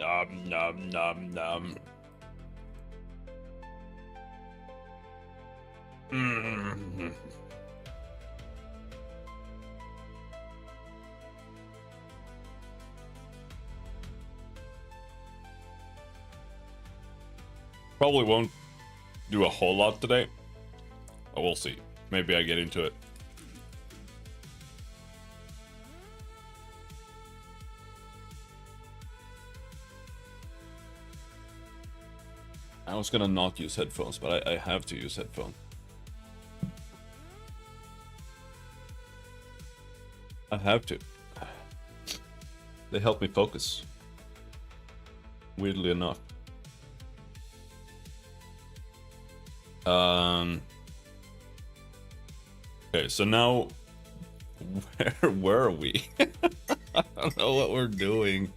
Nom nom nom nom. Mm. Probably won't do a whole lot today, but we'll see. Maybe I get into it. I was gonna not use headphones, but I have to use headphones. I have to. They help me focus. Weirdly enough. Okay, so now where were we? I don't know what we're doing.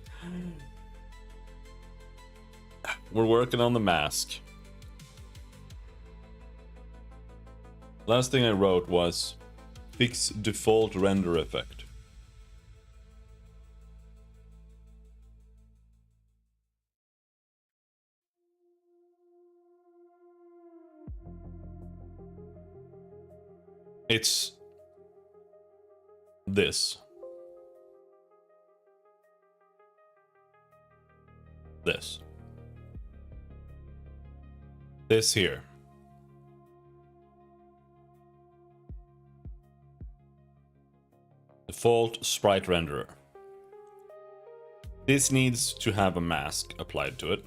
We're working on the mask. Last thing I wrote was fix default render effect. It's this. This here. Default sprite renderer. This needs to have a mask applied to it.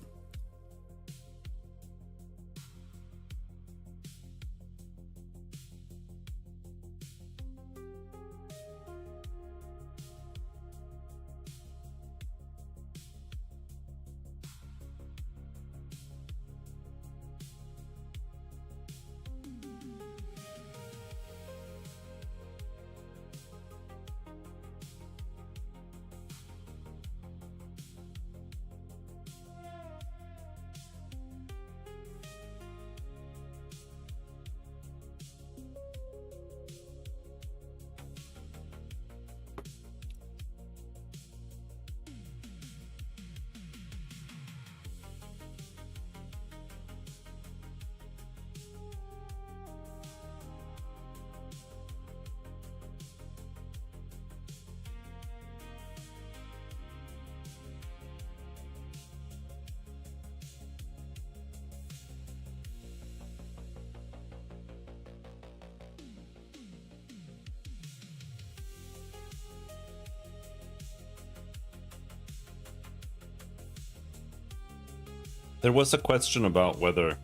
There was a question about whether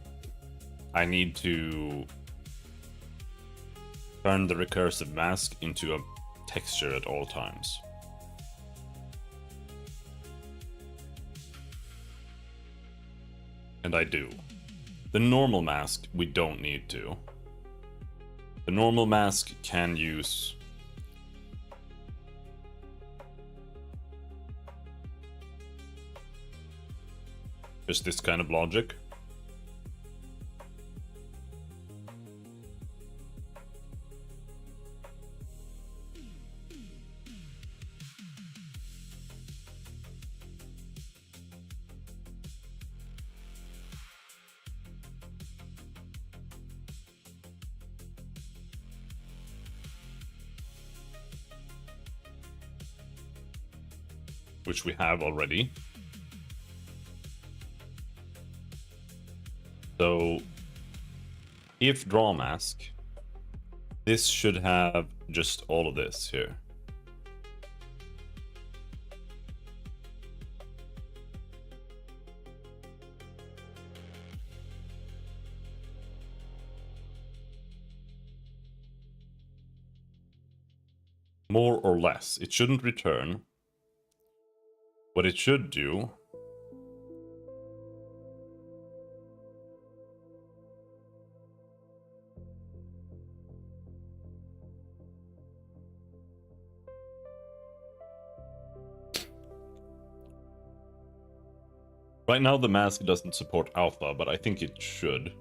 I need to turn the recursive mask into a texture at all times. And I do. The normal mask, we don't need to. The normal mask can use just this kind of logic. Which we have already. So if draw mask, this should have just all of this here. More or less. It shouldn't return. What it should do right now the mask doesn't support alpha, but I think it should.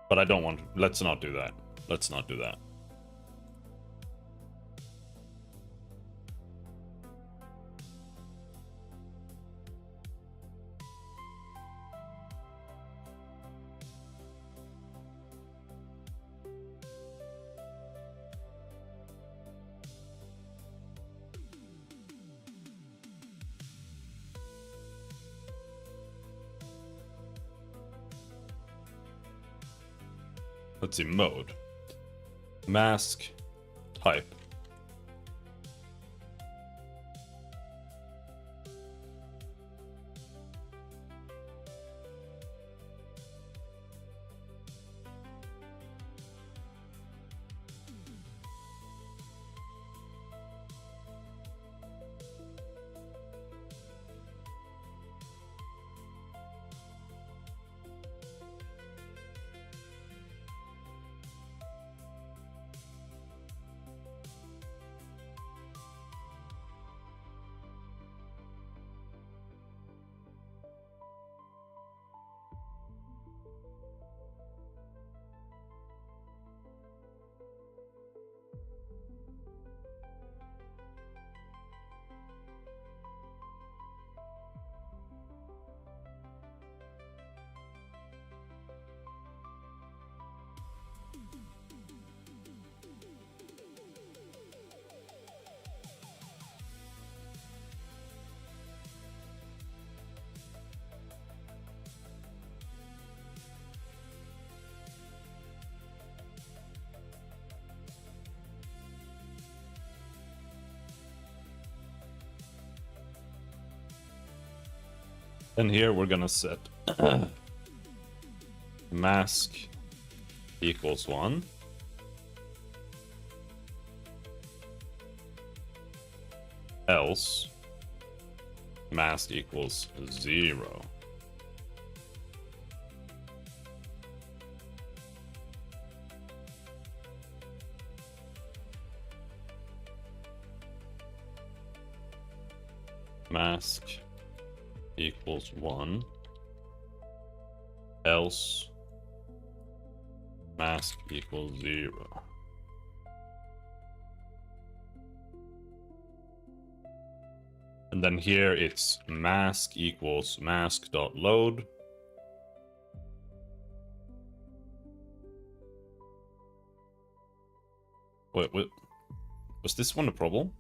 But I don't want to. Let's not do that. Let's not do that. let's see, mode, mask, type. And here we're gonna set mask equals 1. Else mask equals 0. Mask equals 1. Else mask equals 0. And then here it's mask equals mask.load. Wait, was this one a problem?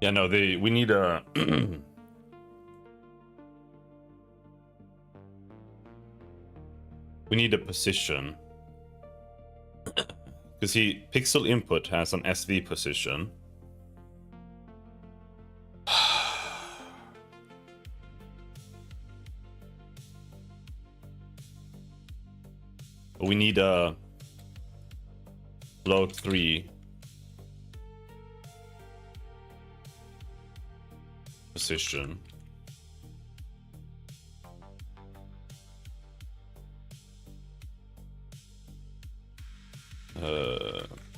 Yeah, no, we need a we need a position, because pixel input has an SV position. We need a float 3 position.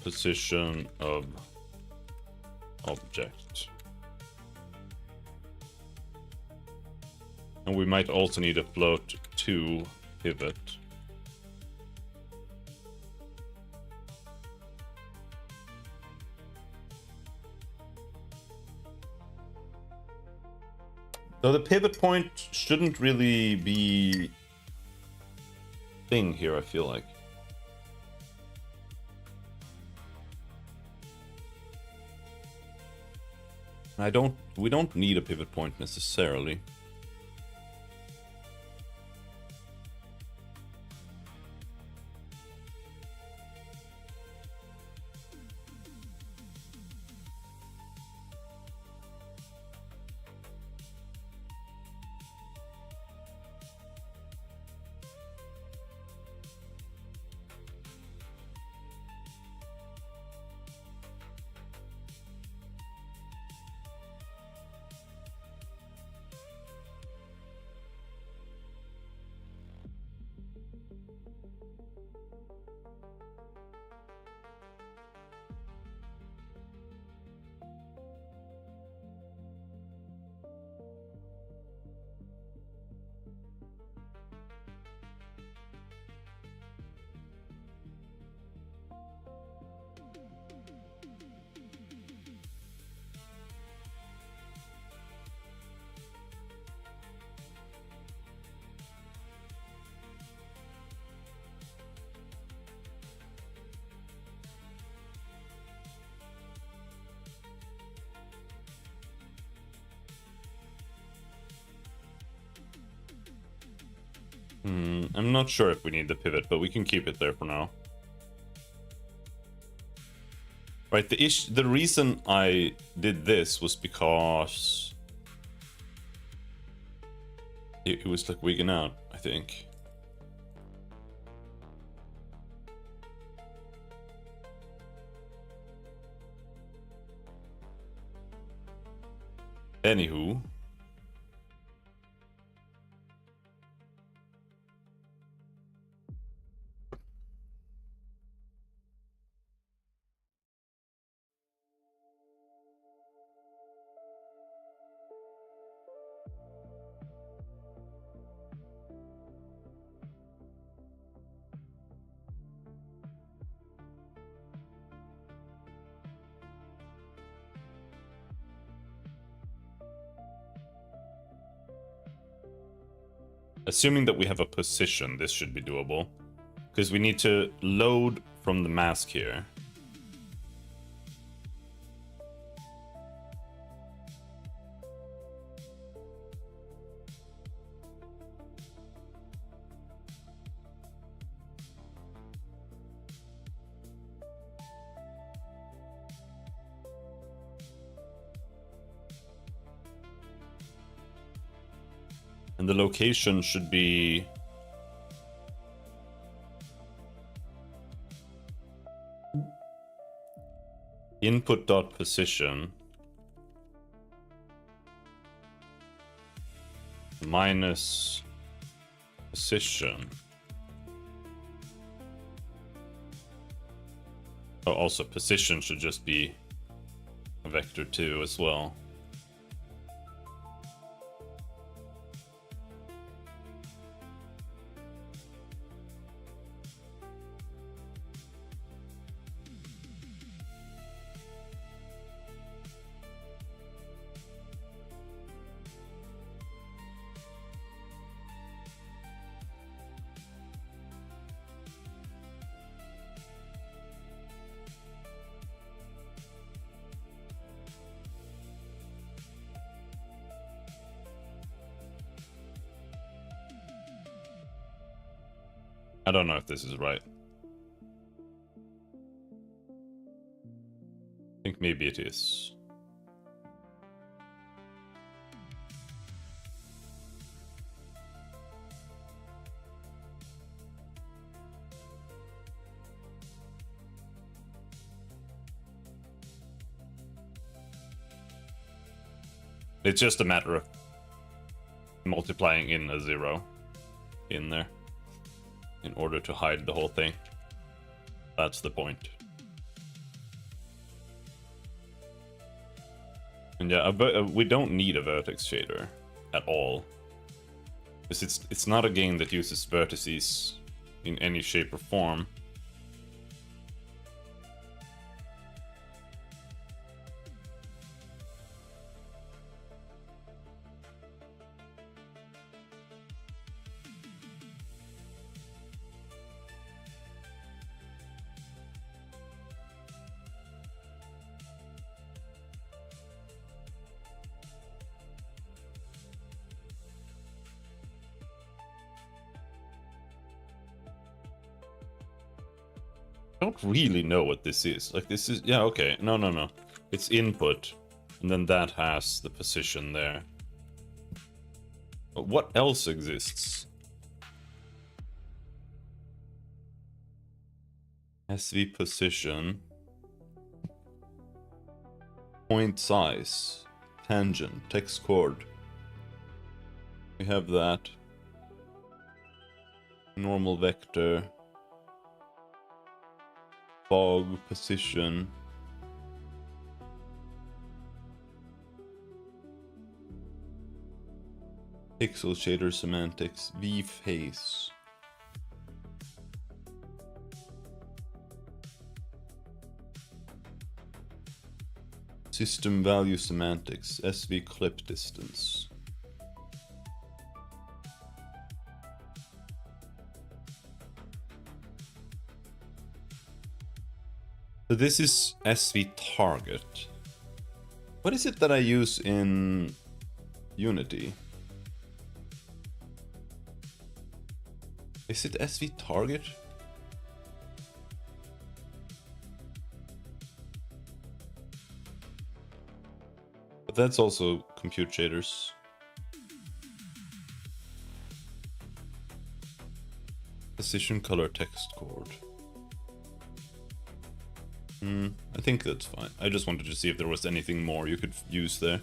Position of object. And we might also need a float 2 pivot. Though the pivot point shouldn't really be thing here, I feel like. We don't need a pivot point necessarily. I'm not sure if we need the pivot, but we can keep it there for now. Right, the reason I did this was because it was like wigging out, I think. Anywho. Assuming that we have a position, this should be doable. Because we need to load from the mask here. And the location should be input.position minus position. Oh, also position should just be a vector 2 as well. I don't know if this is right. I think maybe it is. It's just a matter of multiplying in a 0 in there in order to hide the whole thing. That's the point. And yeah, we don't need a vertex shader at all. Because it's not a game that uses vertices in any shape or form. I don't really know what this is. Like, this is... Yeah, okay. No. It's input. And then that has the position there. But what else exists? SV position. Point size. Tangent. Text chord. We have that. Normal vector. Fog, position. Pixel shader semantics, V face. System value semantics, SV clip distance. So this is SV target. What is it that I use in Unity? Is it SV target? But that's also compute shaders. Position color text chord. I think that's fine. I just wanted to see if there was anything more you could use there.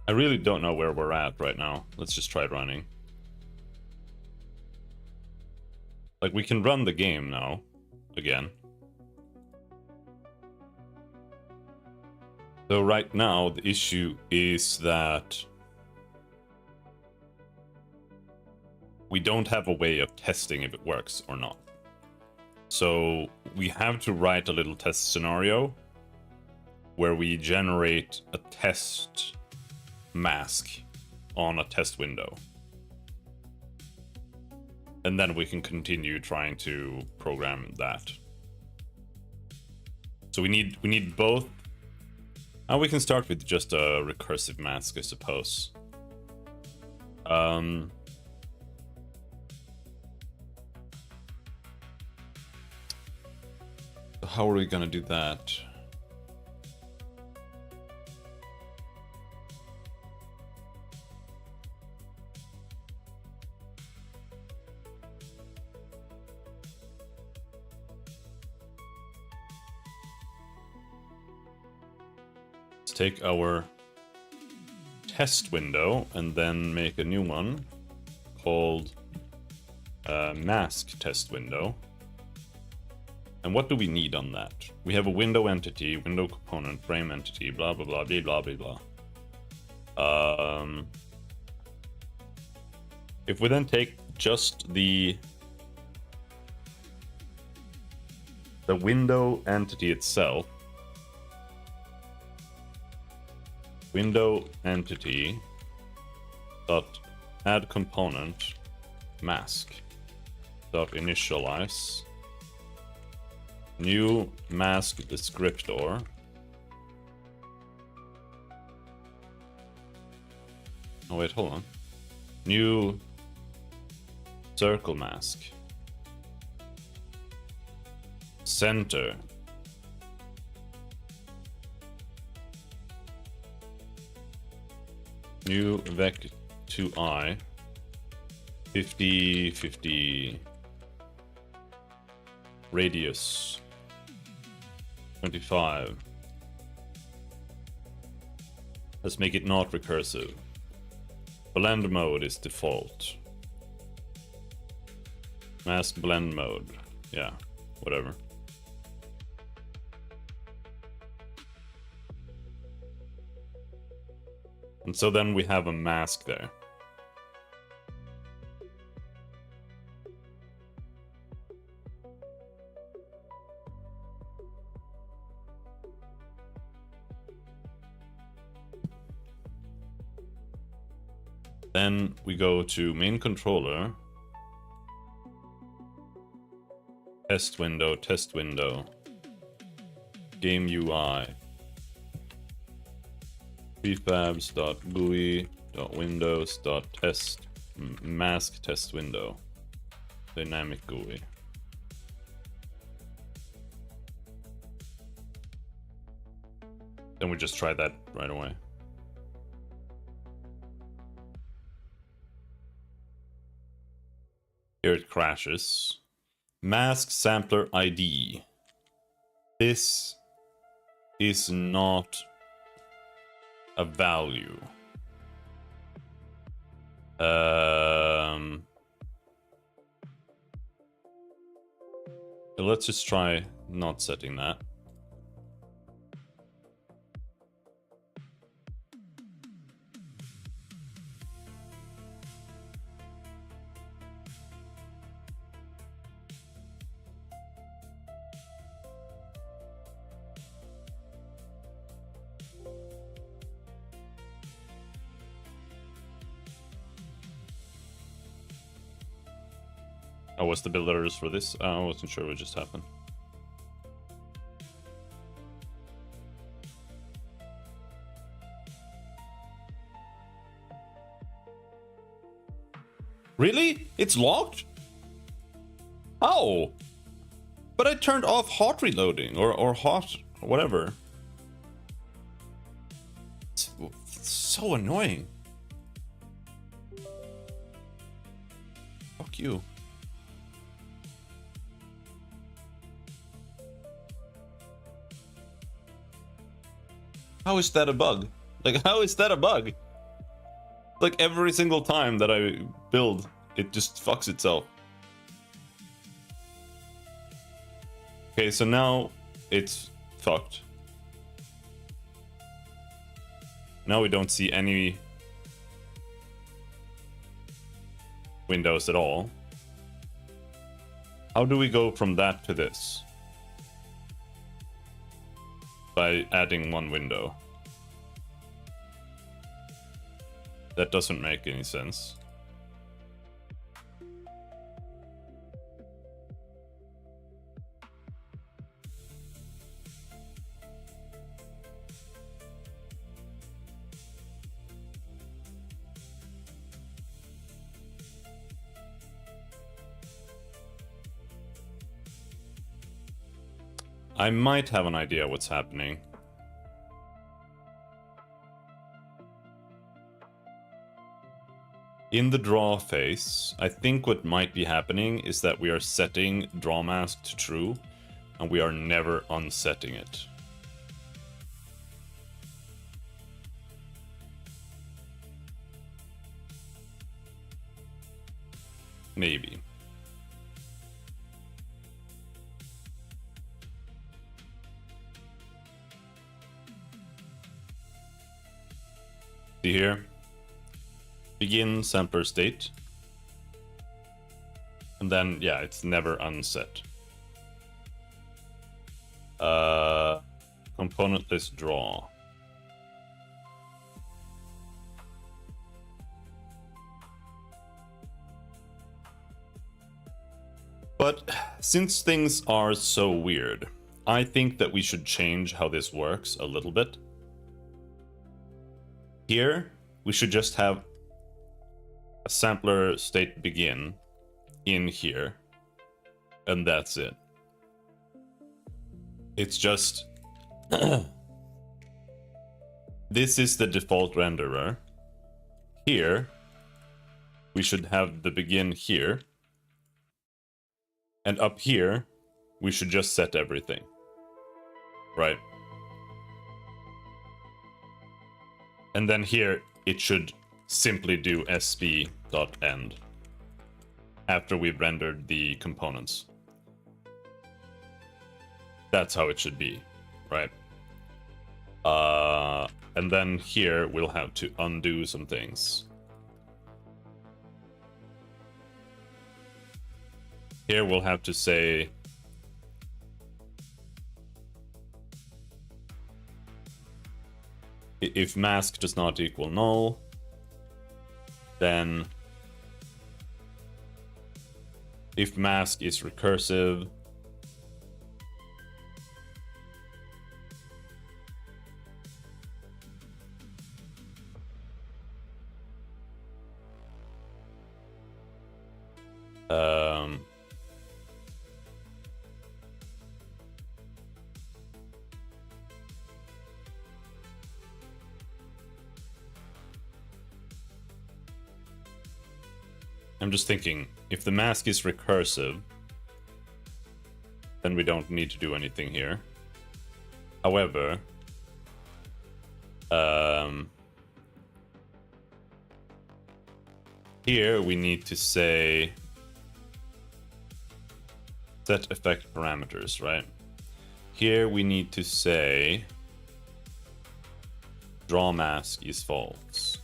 I really don't know where we're at right now. Let's just try running. Like, we can run the game now, again. So right now, the issue is that we don't have a way of testing if it works or not. So we have to write a little test scenario where we generate a test mask on a test window. And then we can continue trying to program that. So we need both. We can start with just a recursive mask, I suppose. How are we gonna do that? Take our test window and then make a new one called mask test window. And what do we need on that? We have a window entity, window component, frame entity, blah blah blah blah blah blah blah. If we then take just the window entity itself, window entity dot add component mask dot initialize new mask descriptor oh wait, hold on, new circle mask center new vec2i 50 radius 25. Let's make it not recursive. Blend mode is default. Mask blend mode. Yeah, whatever. And so then we have a mask there. Then we go to main controller, test window, game UI. prefabs.gui.windows.test mask test window. Dynamic GUI. Then we just try that right away. Here it crashes. Mask sampler ID. This is not a value. Let's just try not setting that. Oh, what's the builders for this? I wasn't sure what just happened. Really? It's locked? How? But I turned off hot reloading or hot whatever. It's so annoying. Fuck you. How is that a bug? Like, how is that a bug? Like, every single time that I build, it just fucks itself. Okay, so now it's fucked. Now we don't see any windows at all. How do we go from that to this? By adding one window. That doesn't make any sense. I might have an idea what's happening. In the draw phase, I think what might be happening is that we are setting draw mask to true, and we are never unsetting it. Maybe. See here? Begin sampler state. And then, yeah, it's never unset. Component list draw. But since things are so weird, I think that we should change how this works a little bit. Here, we should just have a sampler state begin in here, and that's it. It's just this is the default renderer. Here, we should have the begin here, and up here, we should just set everything, right? And then here, it should simply do sb.end after we've rendered the components. That's how it should be, right? And then here we'll have to undo some things. Here we'll have to say if mask does not equal null, then if mask is recursive, Um, I'm just thinking, if the mask is recursive, then we don't need to do anything here. However, here we need to say set effect parameters, right? Here we need to say draw mask is false.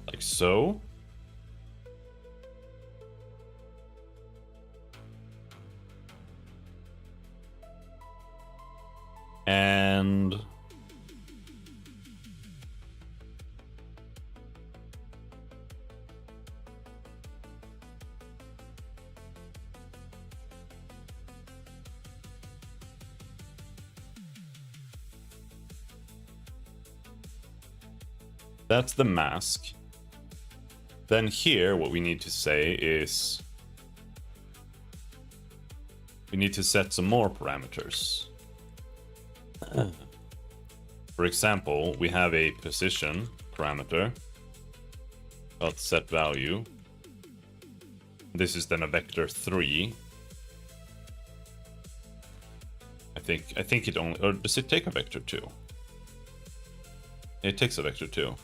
Like so. And that's the mask. Then here, what we need to say is we need to set some more parameters. For example, we have a position parameter called set value. This is then a vector 3. I think it only, or does it take a vector 2? It takes a vector 2.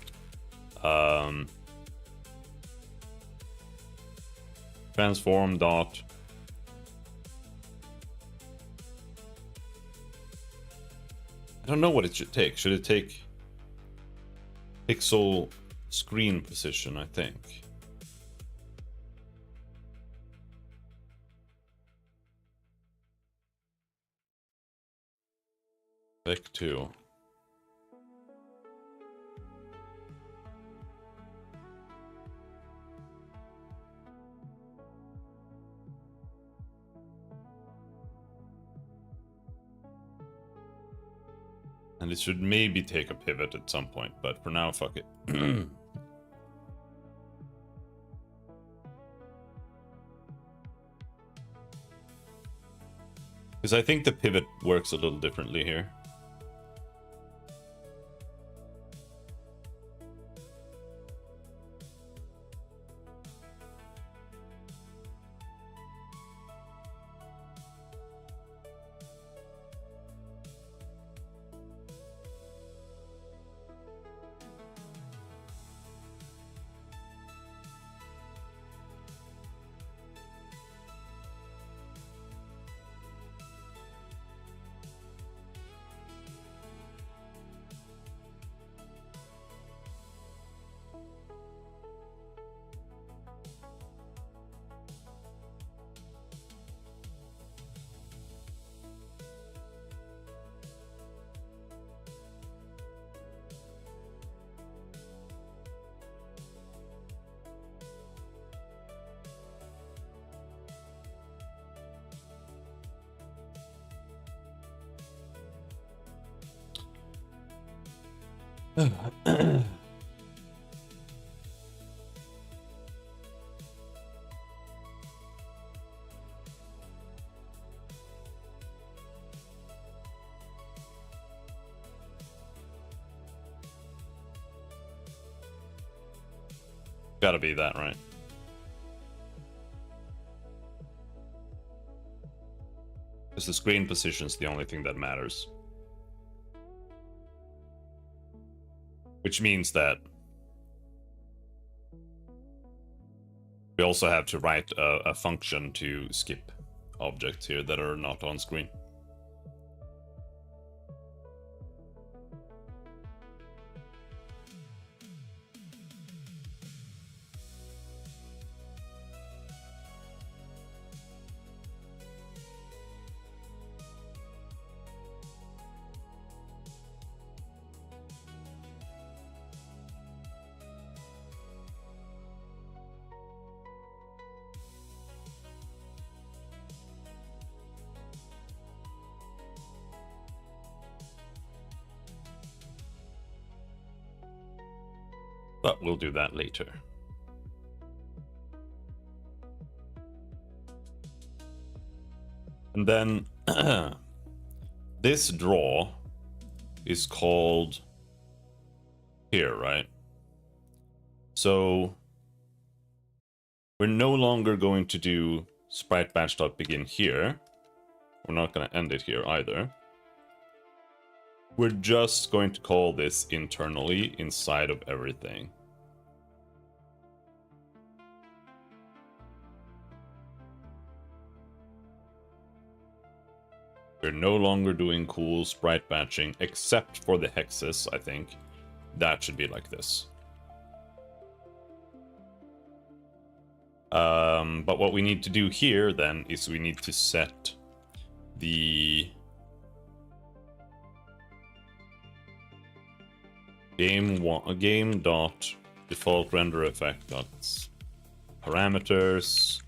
Transform dot I don't know what it should take. Should it take pixel screen position, I think. Vec 2. And it should maybe take a pivot at some point, but for now, fuck it. Because I think the pivot works a little differently here. Gotta be that, right? Because the screen position's the only thing that matters. Which means that we also have to write a function to skip objects here that are not on screen. But we'll do that later. And then this draw is called here, right? So we're no longer going to do sprite batch.begin here. We're not going to end it here either. We're just going to call this internally inside of everything. We're no longer doing cool sprite batching, except for the hexes, I think. That should be like this. But what we need to do here, then, is we need to set the game dot default render effect dot parameters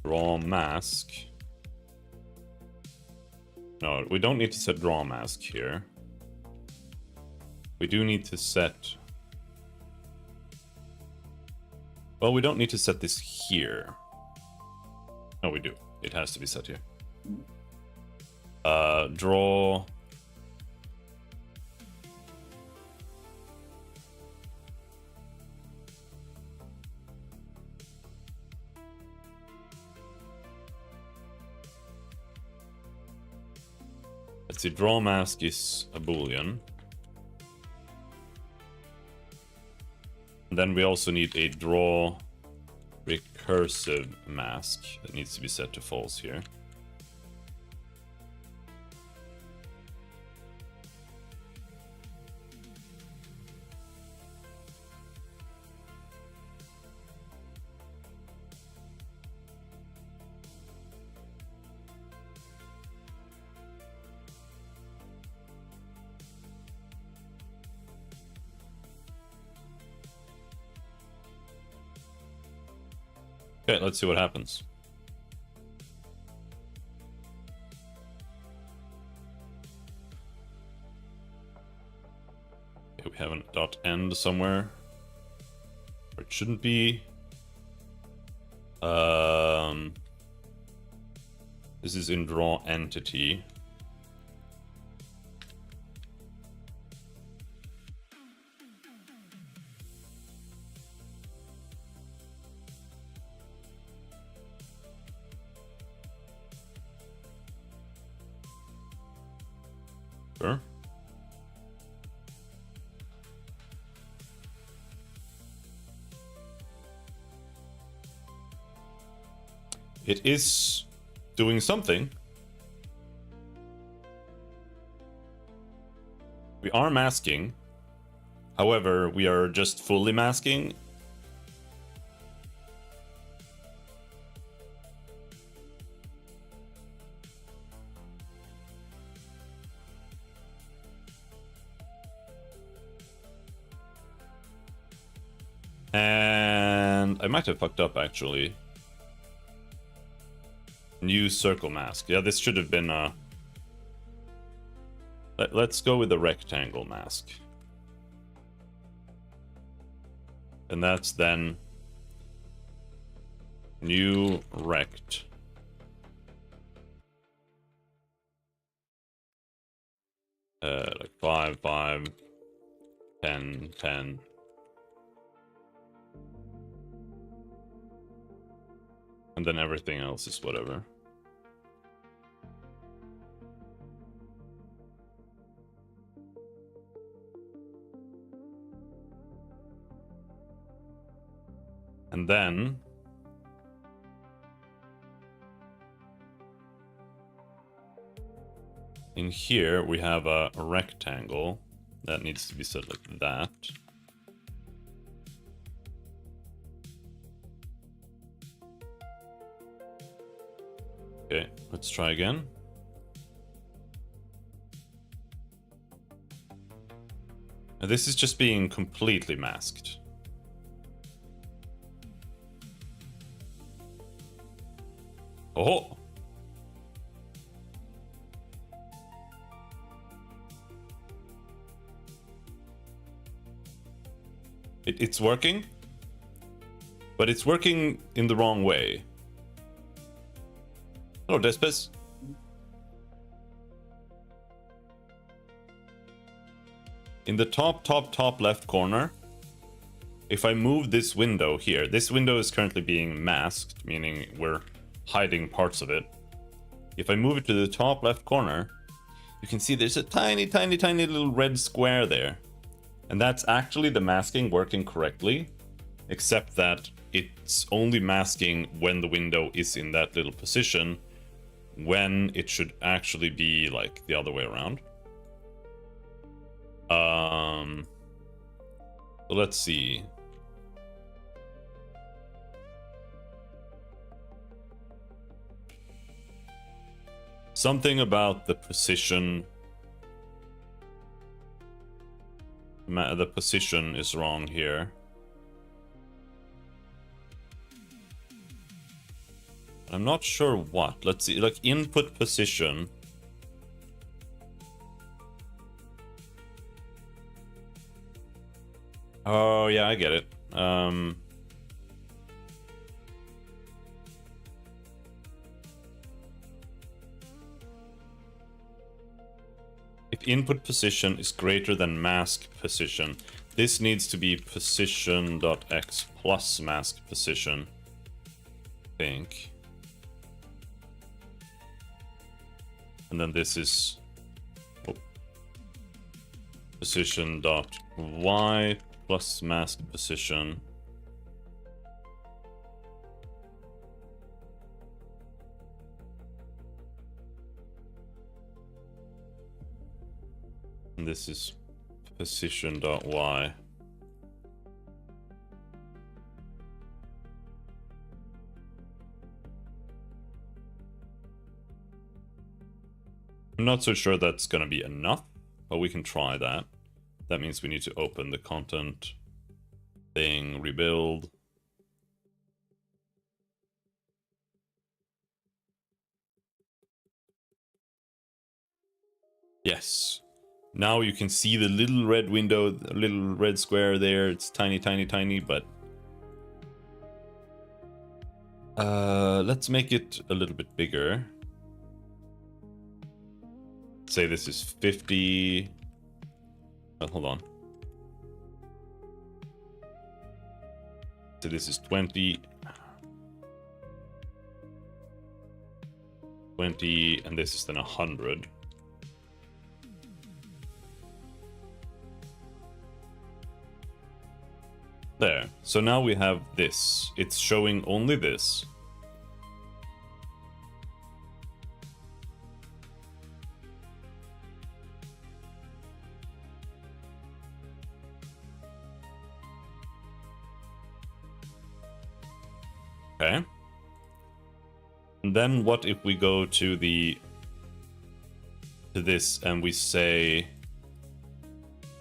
draw mask. No, we don't need to set draw mask here. We do need to set... Well, we don't need to set this here. No, we do. It has to be set here. Draw... Let's see, draw mask is a boolean. And then we also need a draw recursive mask that needs to be set to false here. Okay, let's see what happens. Okay, we have a dot end somewhere where it shouldn't be. This is in draw entity. Sure. It is doing something. We are masking. However, we are just fully masking. And I might have fucked up, actually. New circle mask. Yeah, this should have been a... Let's go with the rectangle mask. And that's then new rect. Like 5, 5, 10, 10. And then everything else is whatever. And then in here we have a rectangle that needs to be set like that. Okay, let's try again. Now this is just being completely masked. Oh! It's working, but it's working in the wrong way. Hello, Despes. In the top left corner, if I move this window here, this window is currently being masked, meaning we're hiding parts of it. If I move it to the top left corner, you can see there's a tiny little red square there. And that's actually the masking working correctly, except that it's only masking when the window is in that little position, when it should actually be like the other way around. So let's see. Something about the position. The position is wrong here. I'm not sure what. Let's see, like input position. Oh yeah, I get it. If input position is greater than mask position, this needs to be position.x plus mask position, I think. And then this is position.y plus mask position. And this is position.y. I'm not so sure that's going to be enough, but we can try that. That means we need to open the content thing, rebuild. Yes. Now you can see the little red window, the little red square there. It's tiny, but let's make it a little bit bigger. Say this is 50. Oh, hold on. So this is 20. 20, and this is then 100. There. So now we have this. It's showing only this. Okay. And then what if we go to this and we say,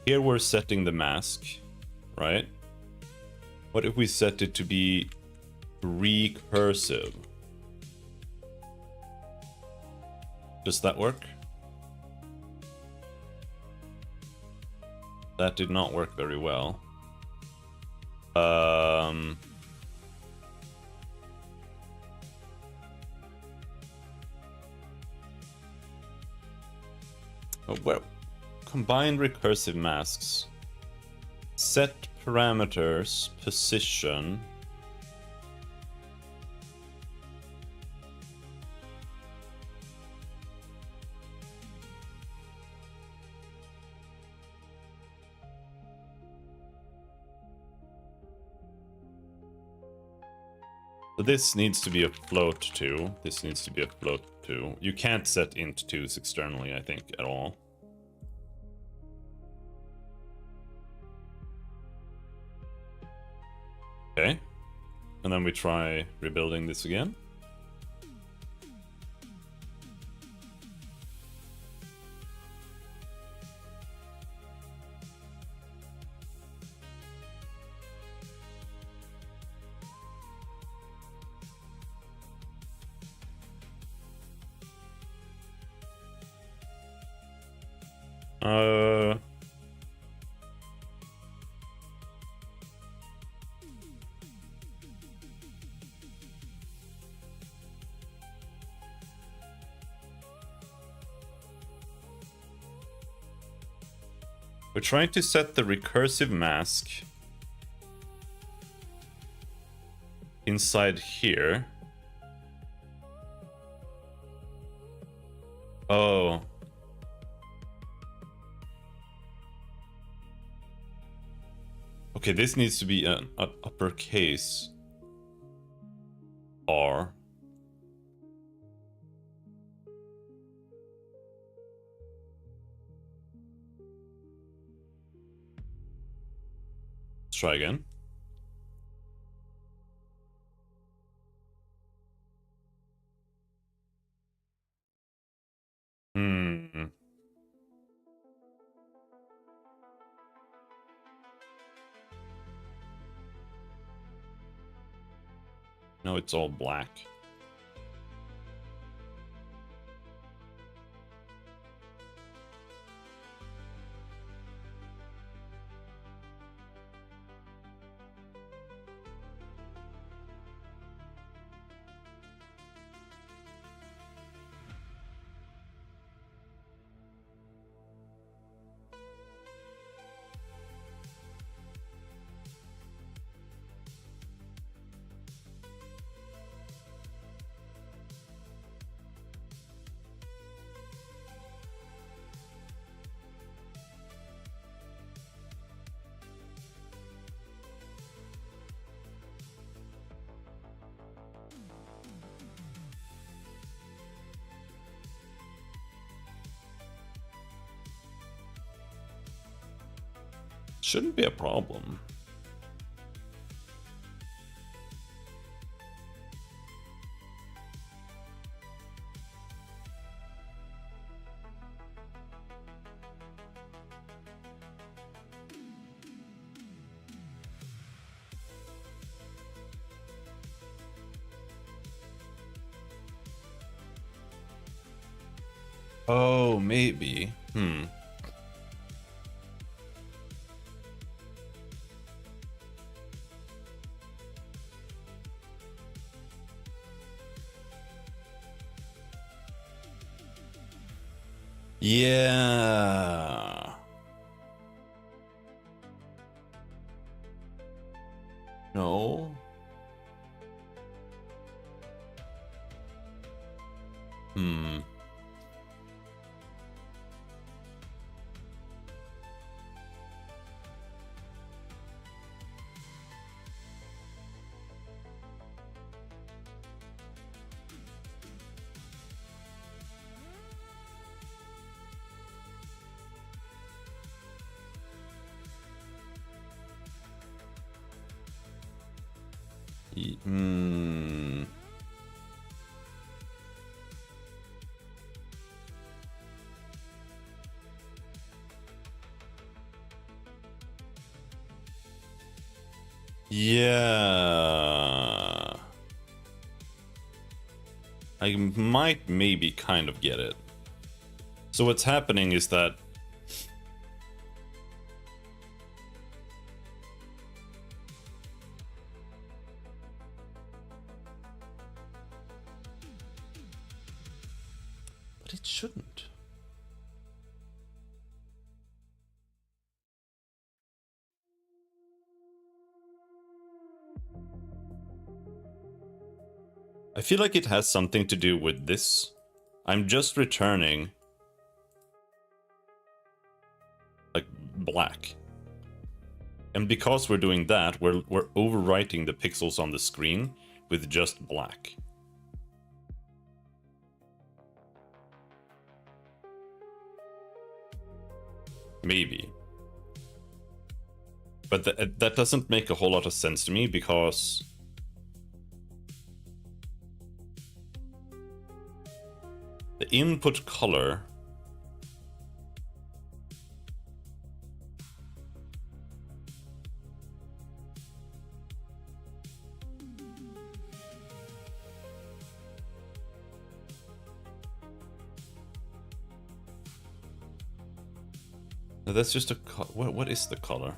here we're setting the mask, right? What if we set it to be recursive? Does that work? That did not work very well. Well, combined recursive masks. Set parameters, position. So this needs to be a float too. This needs to be a float too. You can't set int 2s externally, I think, at all. Okay. And then we try rebuilding this again. We're trying to set the recursive mask inside here. Oh. Okay, this needs to be an uppercase R. Let's try again. No, it's all black. Shouldn't be a problem. Oh, maybe. Yeah. No. Yeah. I might maybe kind of get it. So what's happening is that but it shouldn't. I feel like it has something to do with this. I'm just returning like black. And because we're doing that, we're overwriting the pixels on the screen with just black. Maybe. But that doesn't make a whole lot of sense to me because the input color no, that's just a what is the color?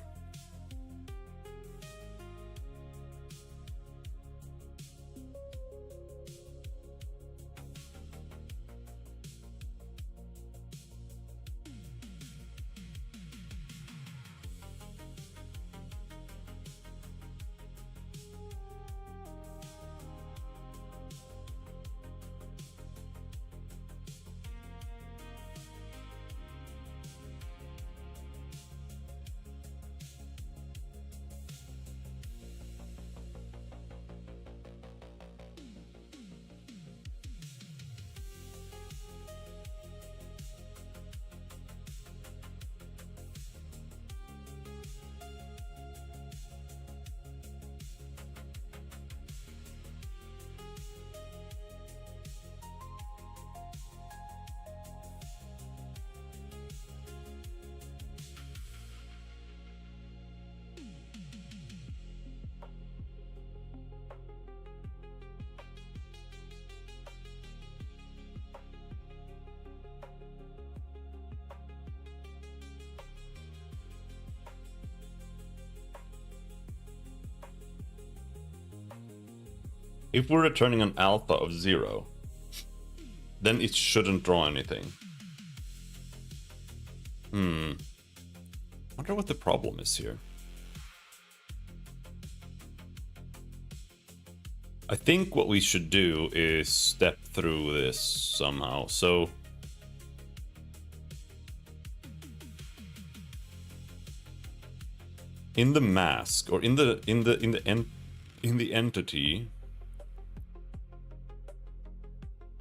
If we're returning an alpha of 0, then it shouldn't draw anything. Wonder what the problem is here. I think what we should do is step through this somehow. So in the mask, or in the entity,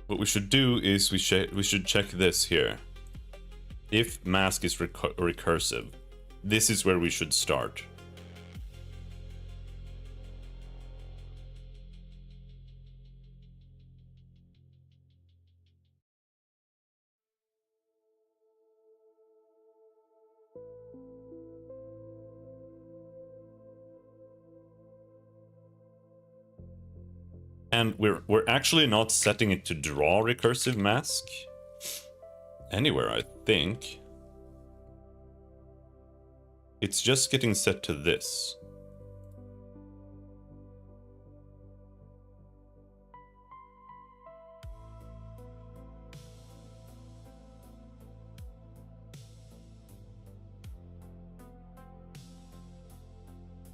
what we should do is we should check this here. If mask is recursive, this is where we should start. And we're actually not setting it to draw recursive mask anywhere, I think. It's just getting set to this.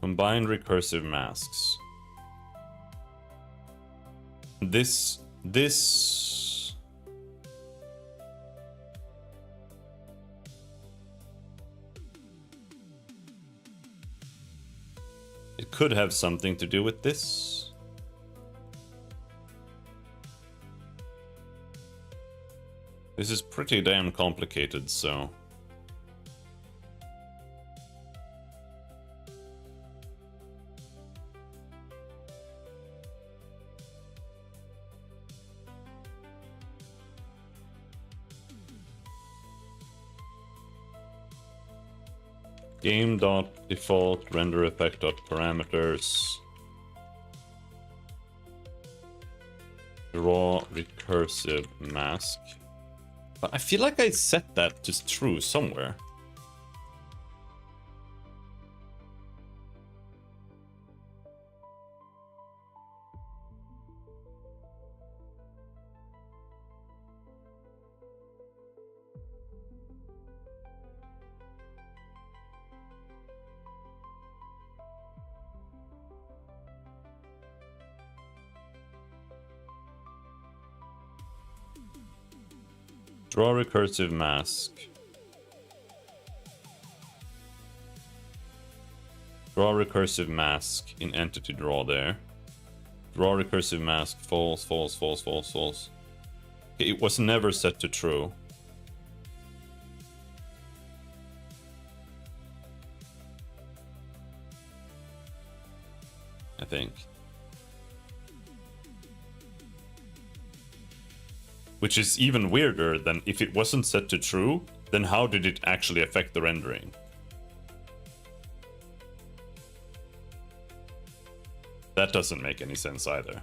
Combine recursive masks. This it could have something to do with this. This is pretty damn complicated, so game.default render effect.parameters draw recursive mask. But I feel like I set that to true somewhere. Draw recursive mask. Draw recursive mask in entity draw there. Draw recursive mask, false, false, false, false, false. Okay, it was never set to true. I think. Which is even weirder than if it wasn't set to true, then how did it actually affect the rendering? That doesn't make any sense either.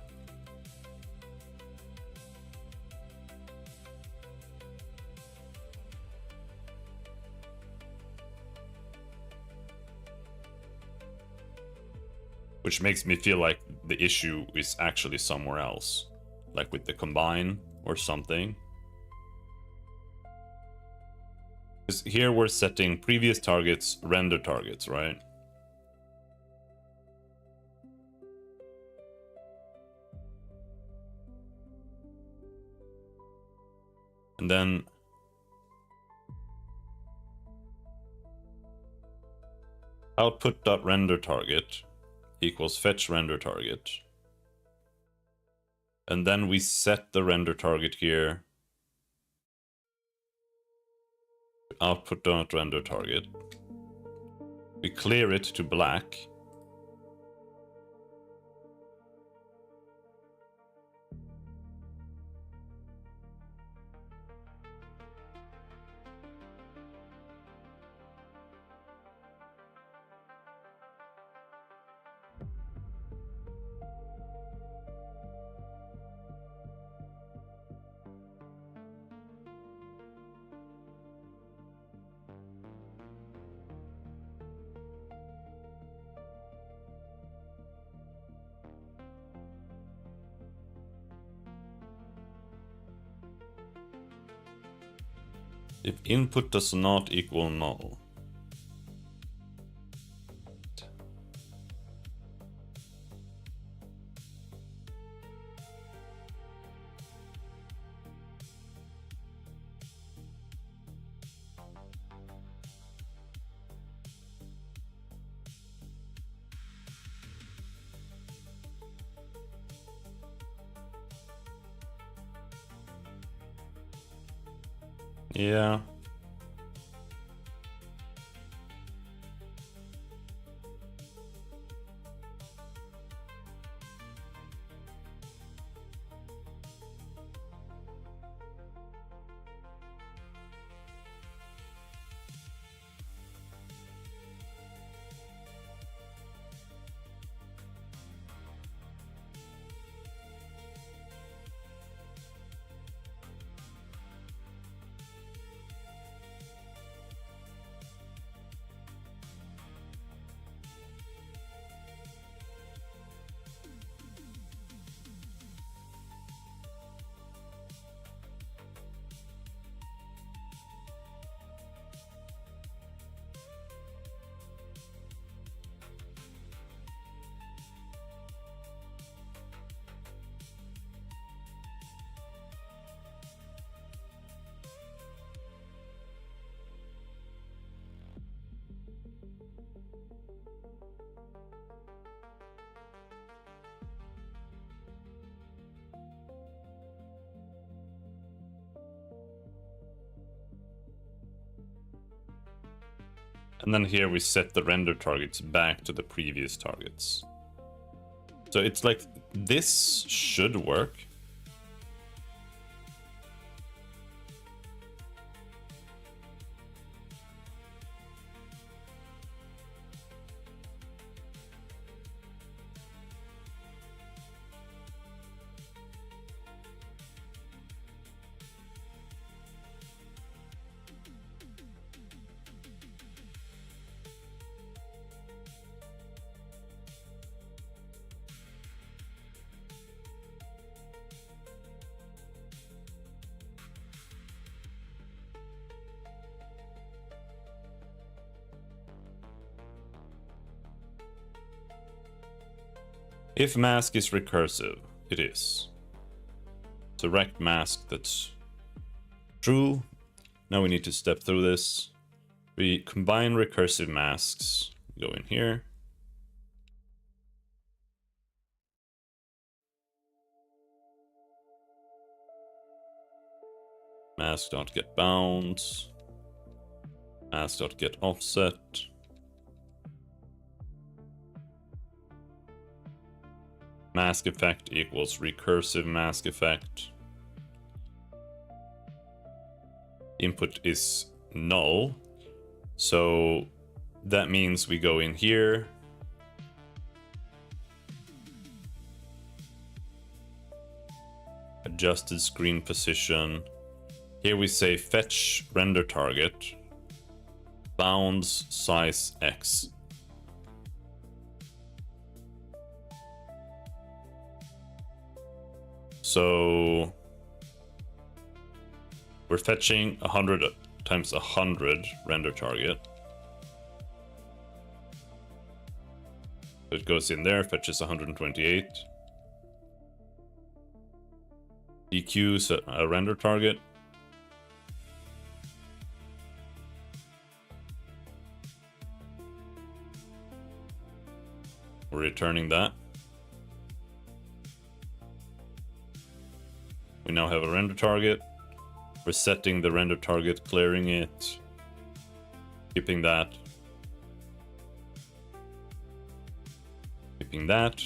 Which makes me feel like the issue is actually somewhere else. Like with the combine or something. Because here we're setting previous targets, render targets, right? And then output.render target equals fetch render target. And then we set the render target here. Output.render target. We clear it to black. If input does not equal null. Yeah. And then here we set the render targets back to the previous targets. So it's like, this should work. If mask is recursive, it is. It's a rect mask that's true. Now we need to step through this. We combine recursive masks. Go in here. Mask.getBounds. Mask.getOffset. Mask effect equals recursive mask effect. Input is null. So that means we go in here. Adjusted screen position. Here we say fetch render target. Bounds size X. So we're fetching 100 times 100 render target. So it goes in there, fetches 128. EQs a render target. We're returning that. We now have a render target. We're setting the render target, clearing it, keeping that. Keeping that.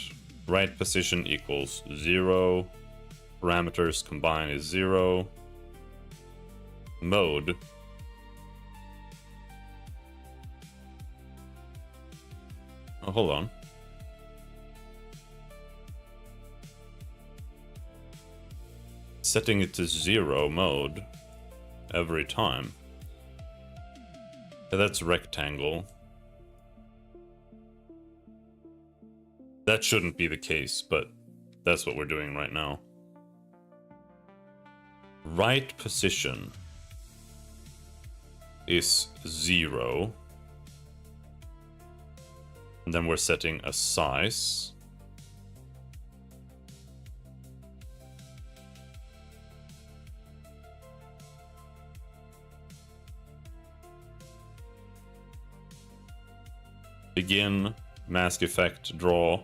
Right position equals 0. Parameters combine is 0. Mode. Oh, hold on. Setting it to 0 mode every time. Yeah, that's rectangle. That shouldn't be the case, but that's what we're doing right now. Right position. is 0. And then we're setting a size. Begin, mask effect, draw.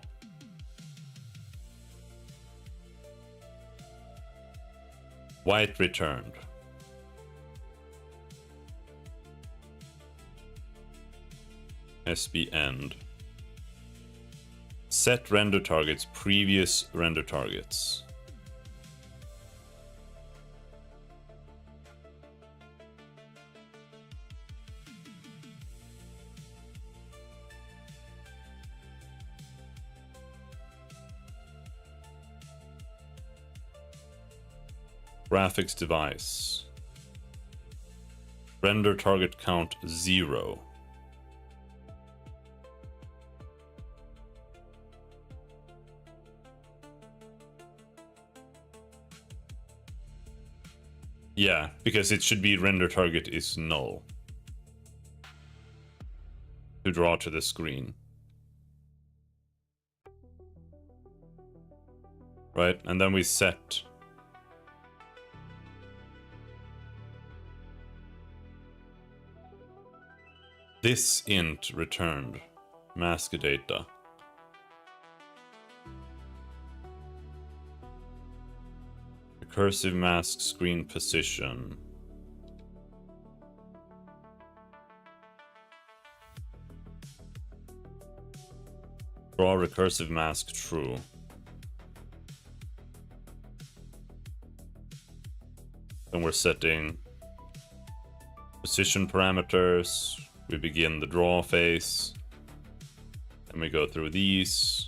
White returned. SB end. Set render targets, previous render targets. Graphics device. Render target count 0. Yeah, because it should be render target is null to draw to the screen. Right, and then we set this int returned mask data. Recursive mask screen position. Draw recursive mask true. Then we're setting position parameters. We begin the draw phase. And we go through these.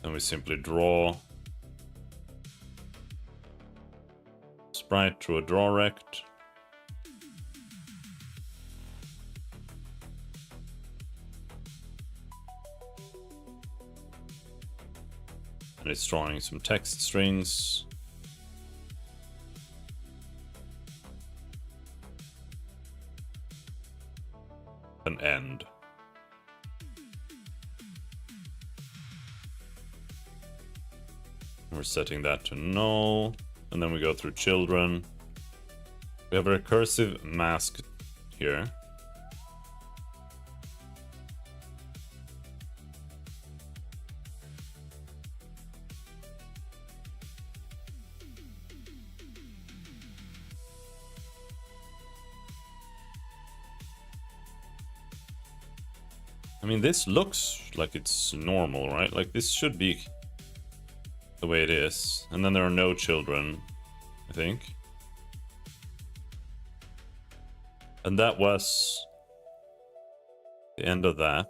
Then we simply draw sprite through a draw rect. And it's drawing some text strings. An end. We're setting that to null, and then we go through children. We have a recursive mask here. I mean, this looks like it's normal, right? Like, this should be the way it is. And then there are no children, I think. And that was the end of that.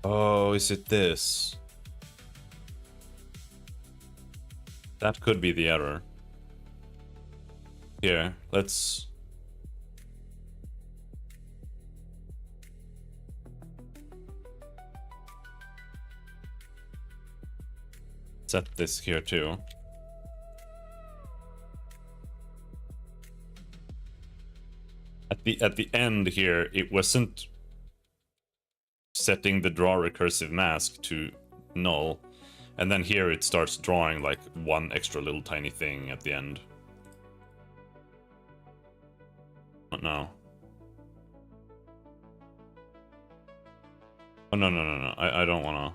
Oh, is it this? That could be the error. Here, let's... set this here too. At the end here, it wasn't setting the draw recursive mask to null, and then here it starts drawing like one extra little tiny thing at the end. But no. Oh no. I don't wanna.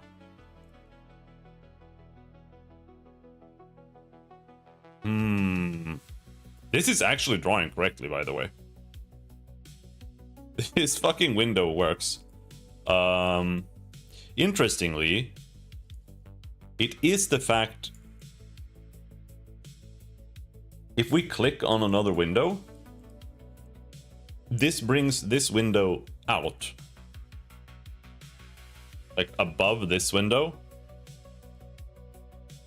This is actually drawing correctly, by the way. This fucking window works. Interestingly, it is the fact if we click on another window, this brings this window out. like above this window.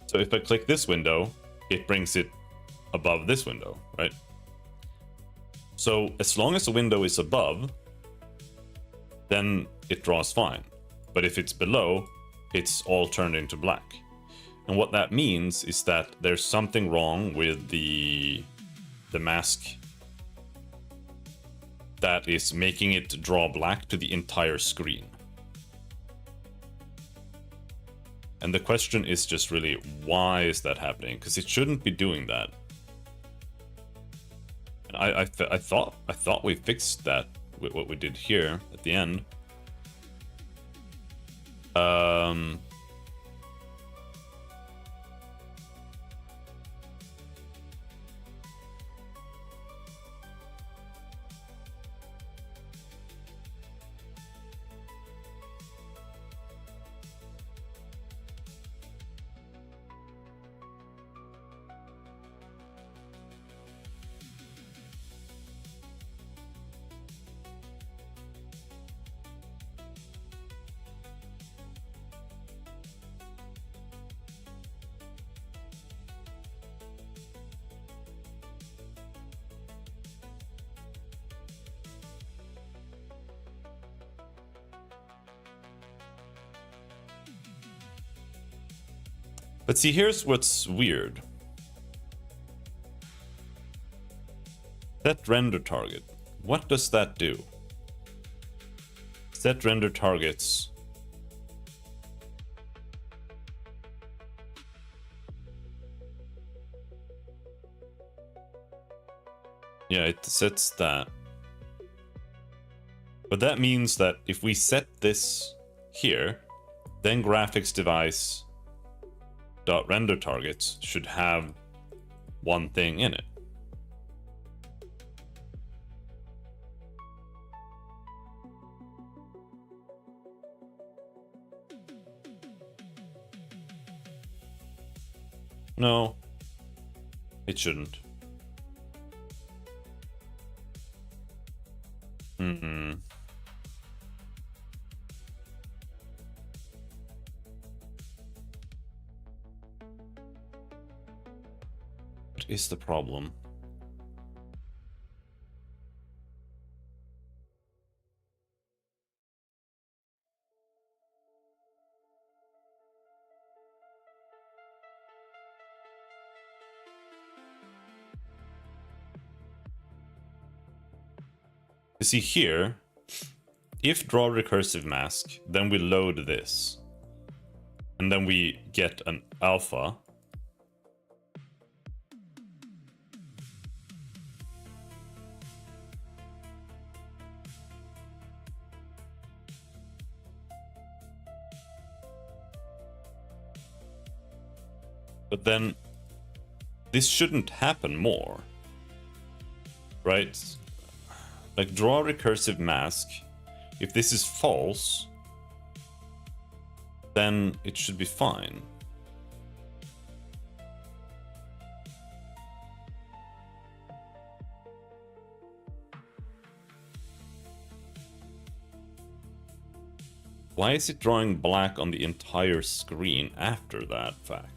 So if I click this window, it brings it above this window, right? So as long as the window is above, then it draws fine. But if it's below, it's all turned into black. And what that means is that there's something wrong with the mask that is making it draw black to the entire screen. And the question is just really, why is that happening? Because it shouldn't be doing that. And I thought we fixed that with what we did here at the end. But see, here's what's weird. Set render target. What does that do? Set render targets. Yeah, it sets that. But that means that if we set this here, then graphics device dot render targets should have one thing in it. No, it shouldn't. What is the problem? You see here, if draw recursive mask, then we load this. And then we get an alpha. But then this shouldn't happen more, right? Like draw recursive mask, if this is false, then it should be fine. Why is it drawing black on the entire screen after that fact?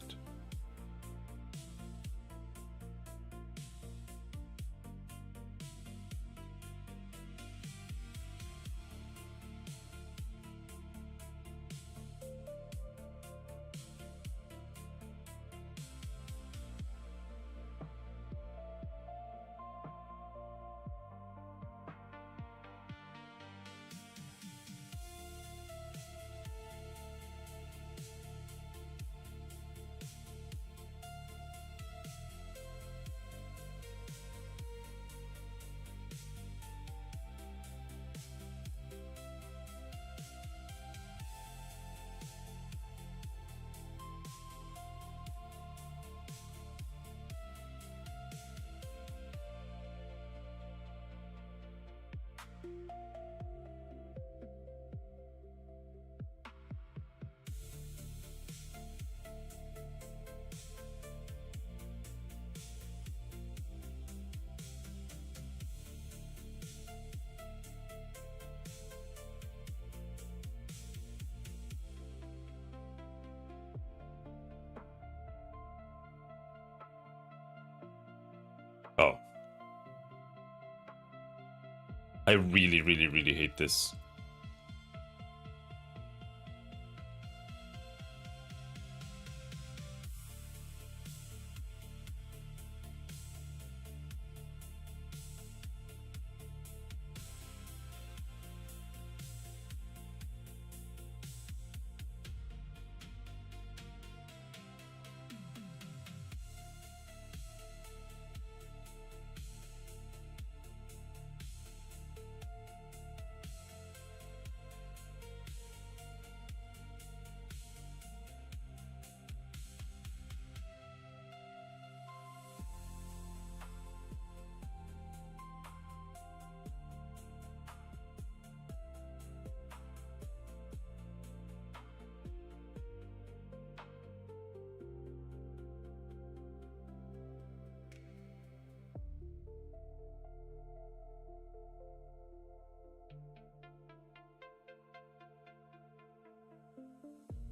I really, really, really hate this.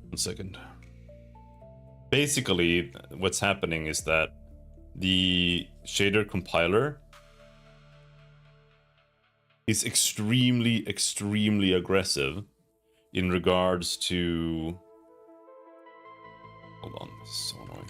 One second. Basically, what's happening is that the shader compiler is extremely, extremely aggressive in regards to... Hold on, this is so annoying.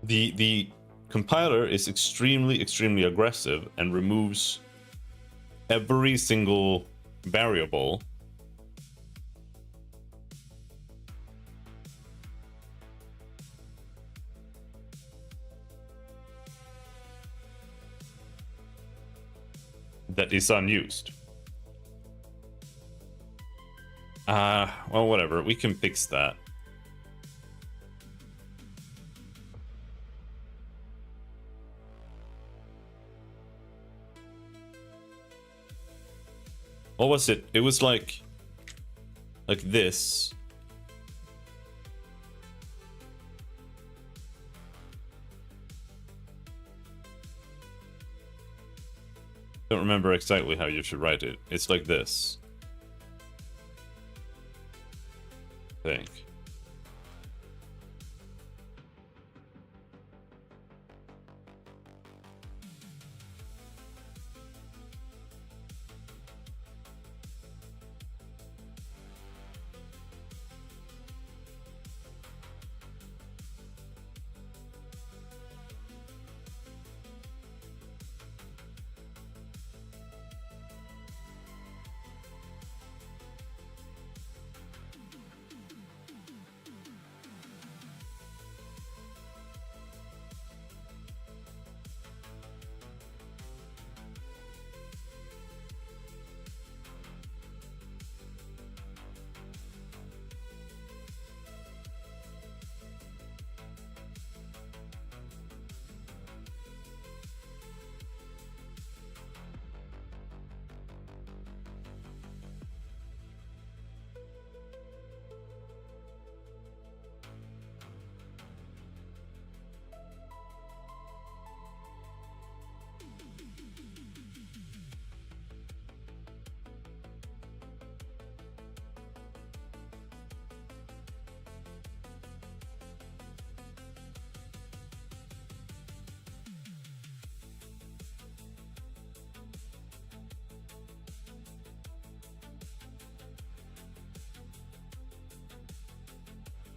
The compiler is extremely, extremely aggressive and removes every single variable that is unused. Well, whatever, we can fix that. What was it? It was like this. Don't remember exactly how you should write it. It's like this, I think.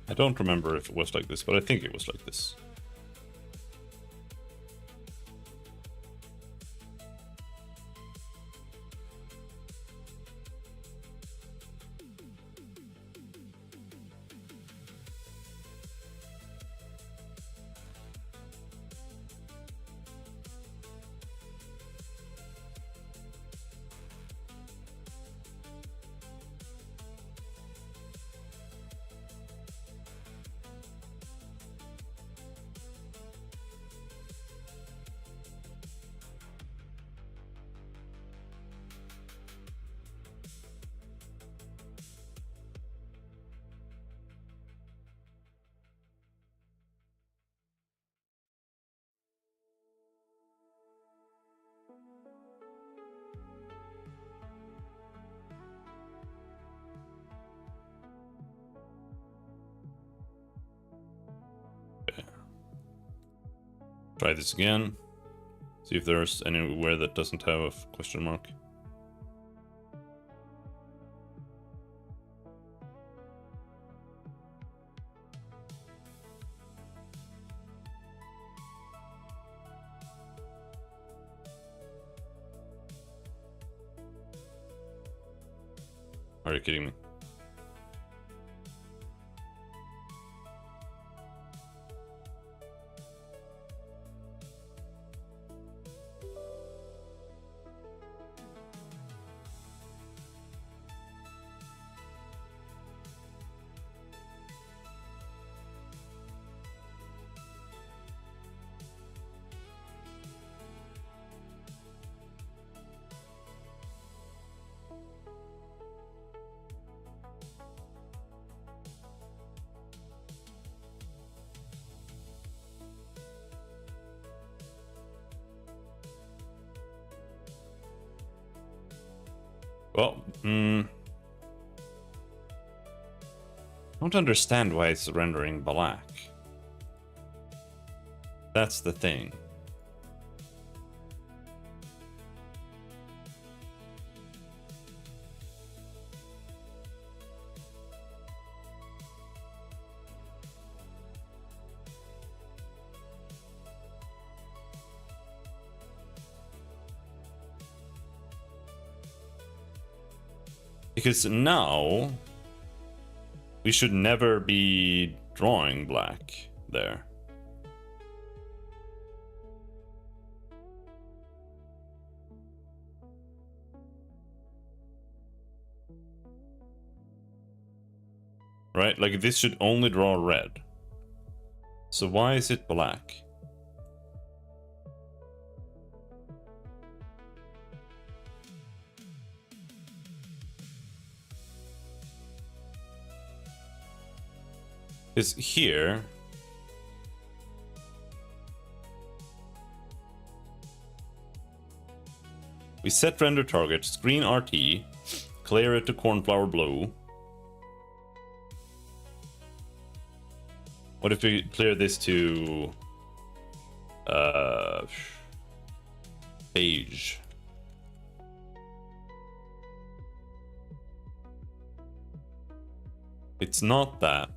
I don't remember if it was like this, but I think it was like this. Try this again. See if there's anywhere that doesn't have a question mark. Are you kidding me? Well, don't understand why it's rendering black. That's the thing. Because now we should never be drawing black there. Right? Like this should only draw red. So why is it black? Is here we set render target, screen RT, clear it to cornflower blue. What if we clear this to beige? It's not that.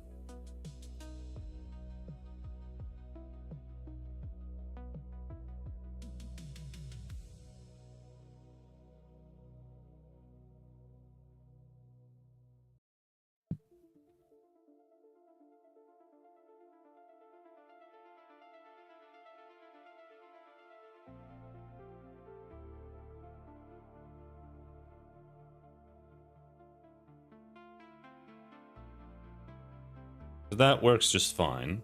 That works just fine.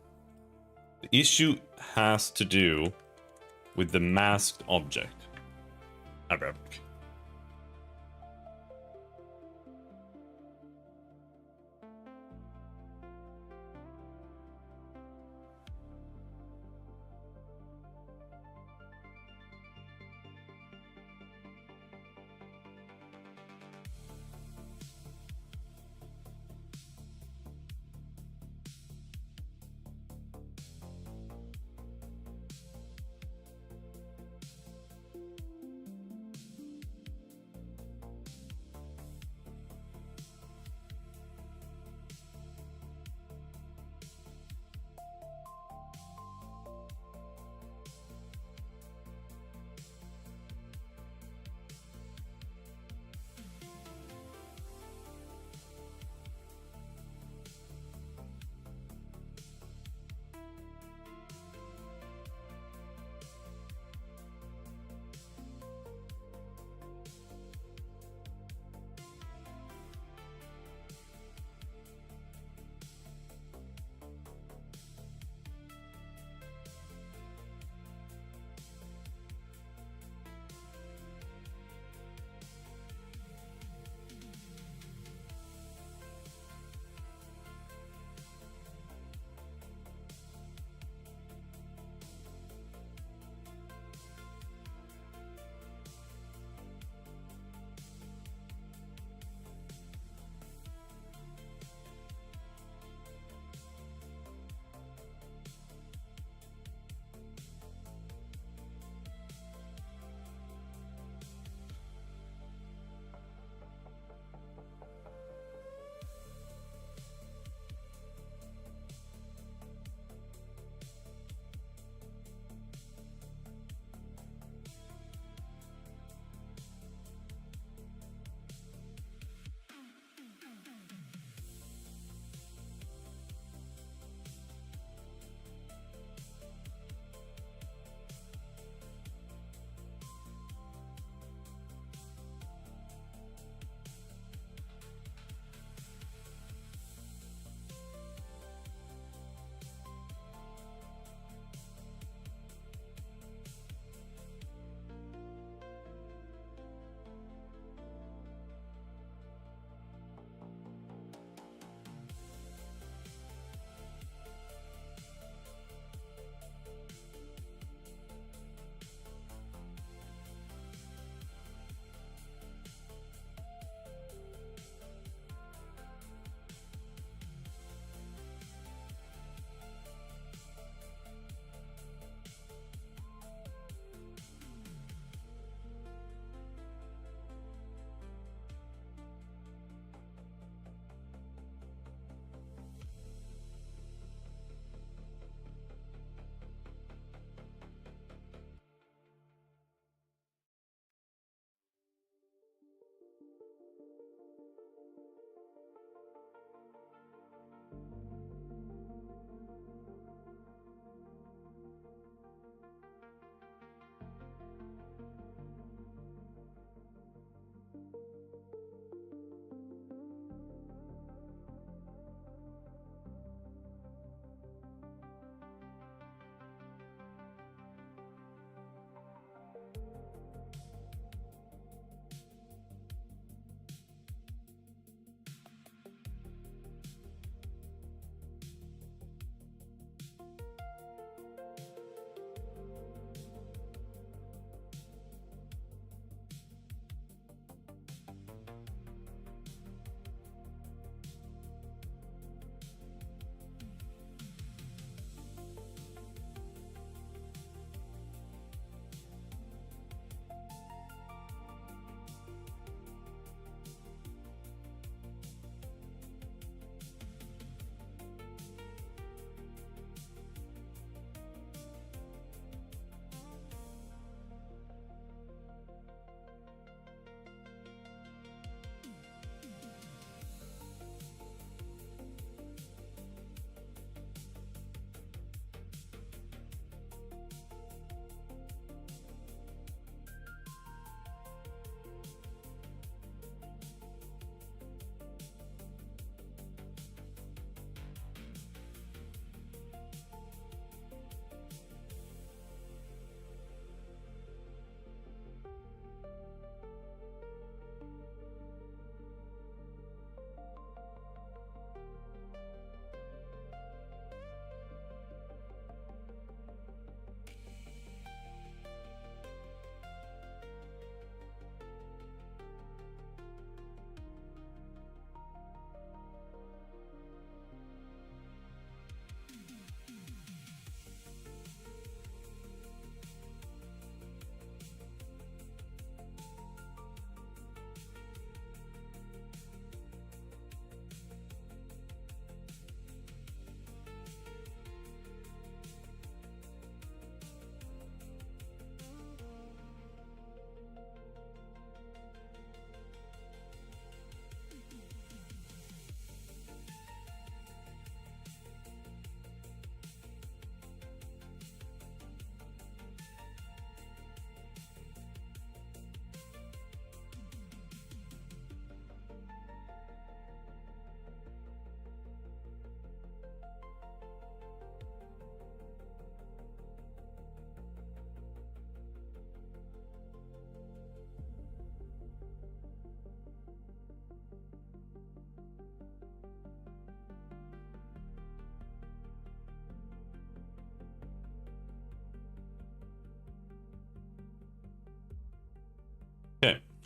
The issue has to do with the masked object.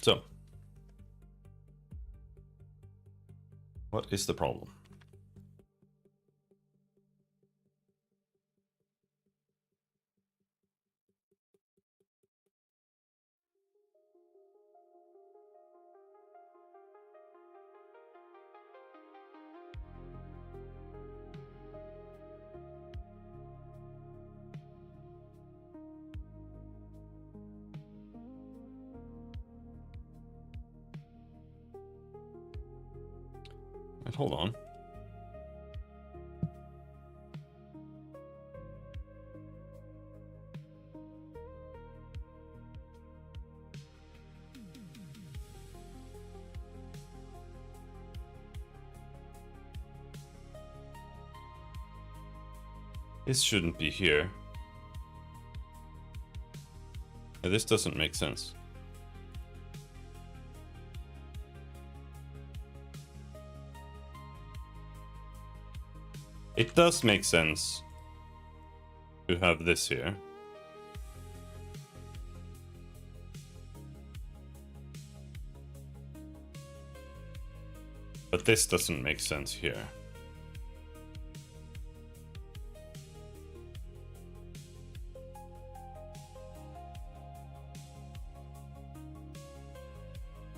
So, what is the problem? Wait, hold on. This shouldn't be here. This doesn't make sense. It does make sense to have this here. But this doesn't make sense here.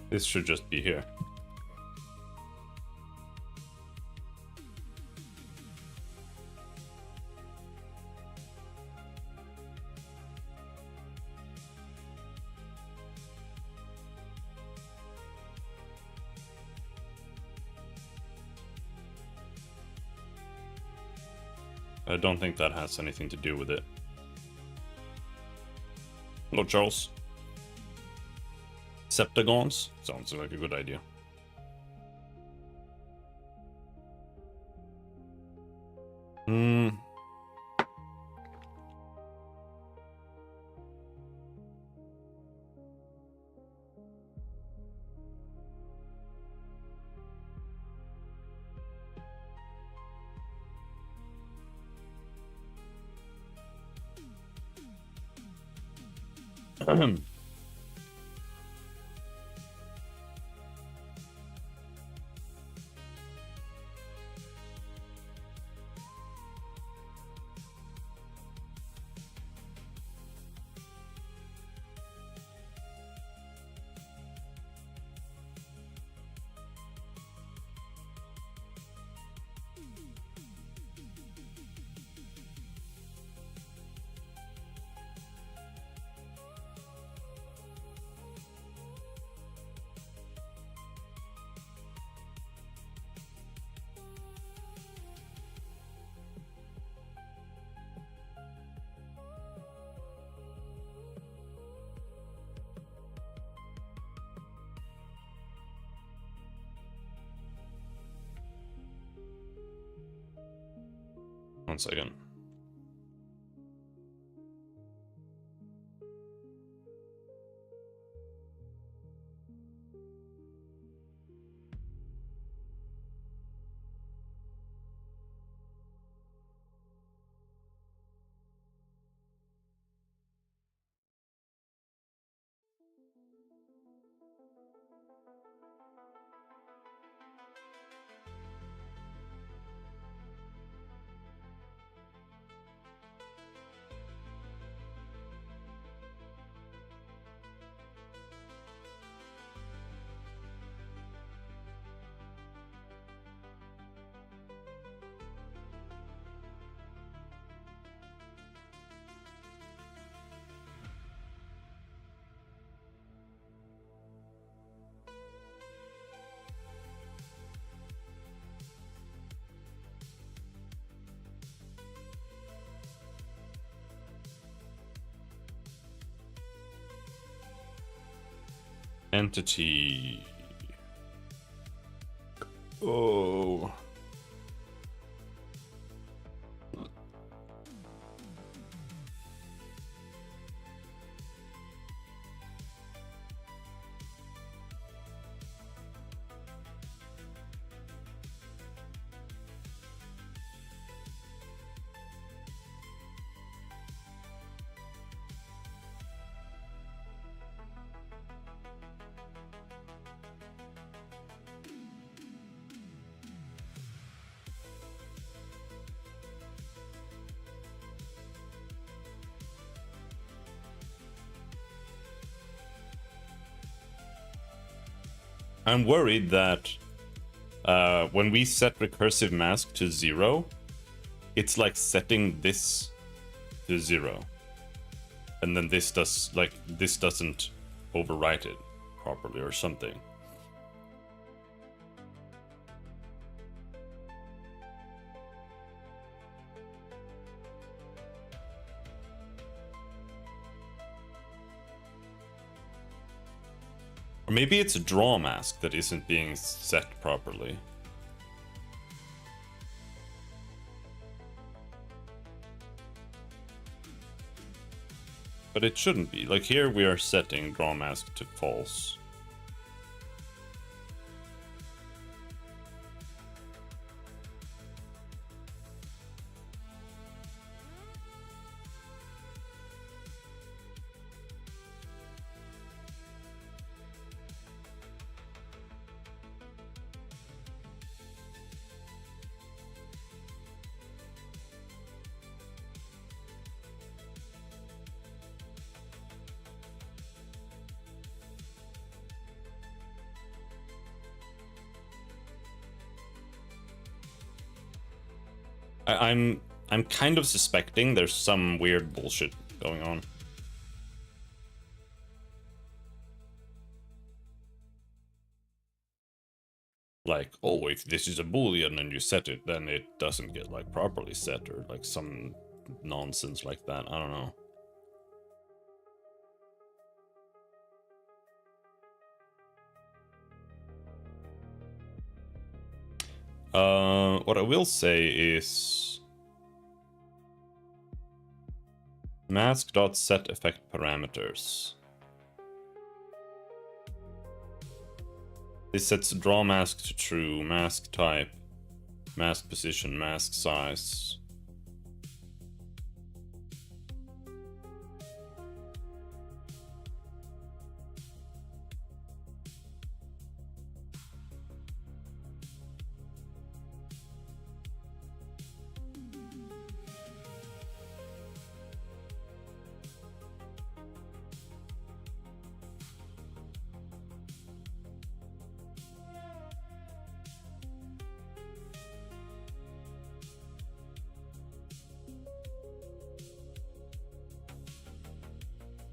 This should just be here. I don't think that has anything to do with it. Hello, Charles. Hexagons? Sounds like a good idea. Hmm. One second. Entity. Oh. I'm worried that when we set recursive mask to 0, it's like setting this to 0. And then this doesn't overwrite it properly or something. Or maybe it's a draw mask that isn't being set properly. But it shouldn't be. Like here we are setting draw mask to false. I'm kind of suspecting there's some weird bullshit going on. Like, oh, if this is a boolean and you set it, then it doesn't get like properly set, or like some nonsense like that. I don't know. What I will say is mask.set effect parameters. This sets draw mask to true, mask type, mask position, mask size.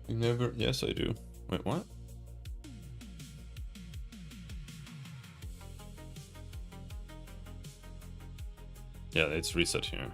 You never... Yes, I do. Wait, what? Yeah, it's reset here.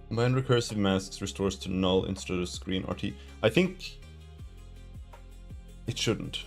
Combined recursive masks restores to null instead of screen RT. I think it shouldn't.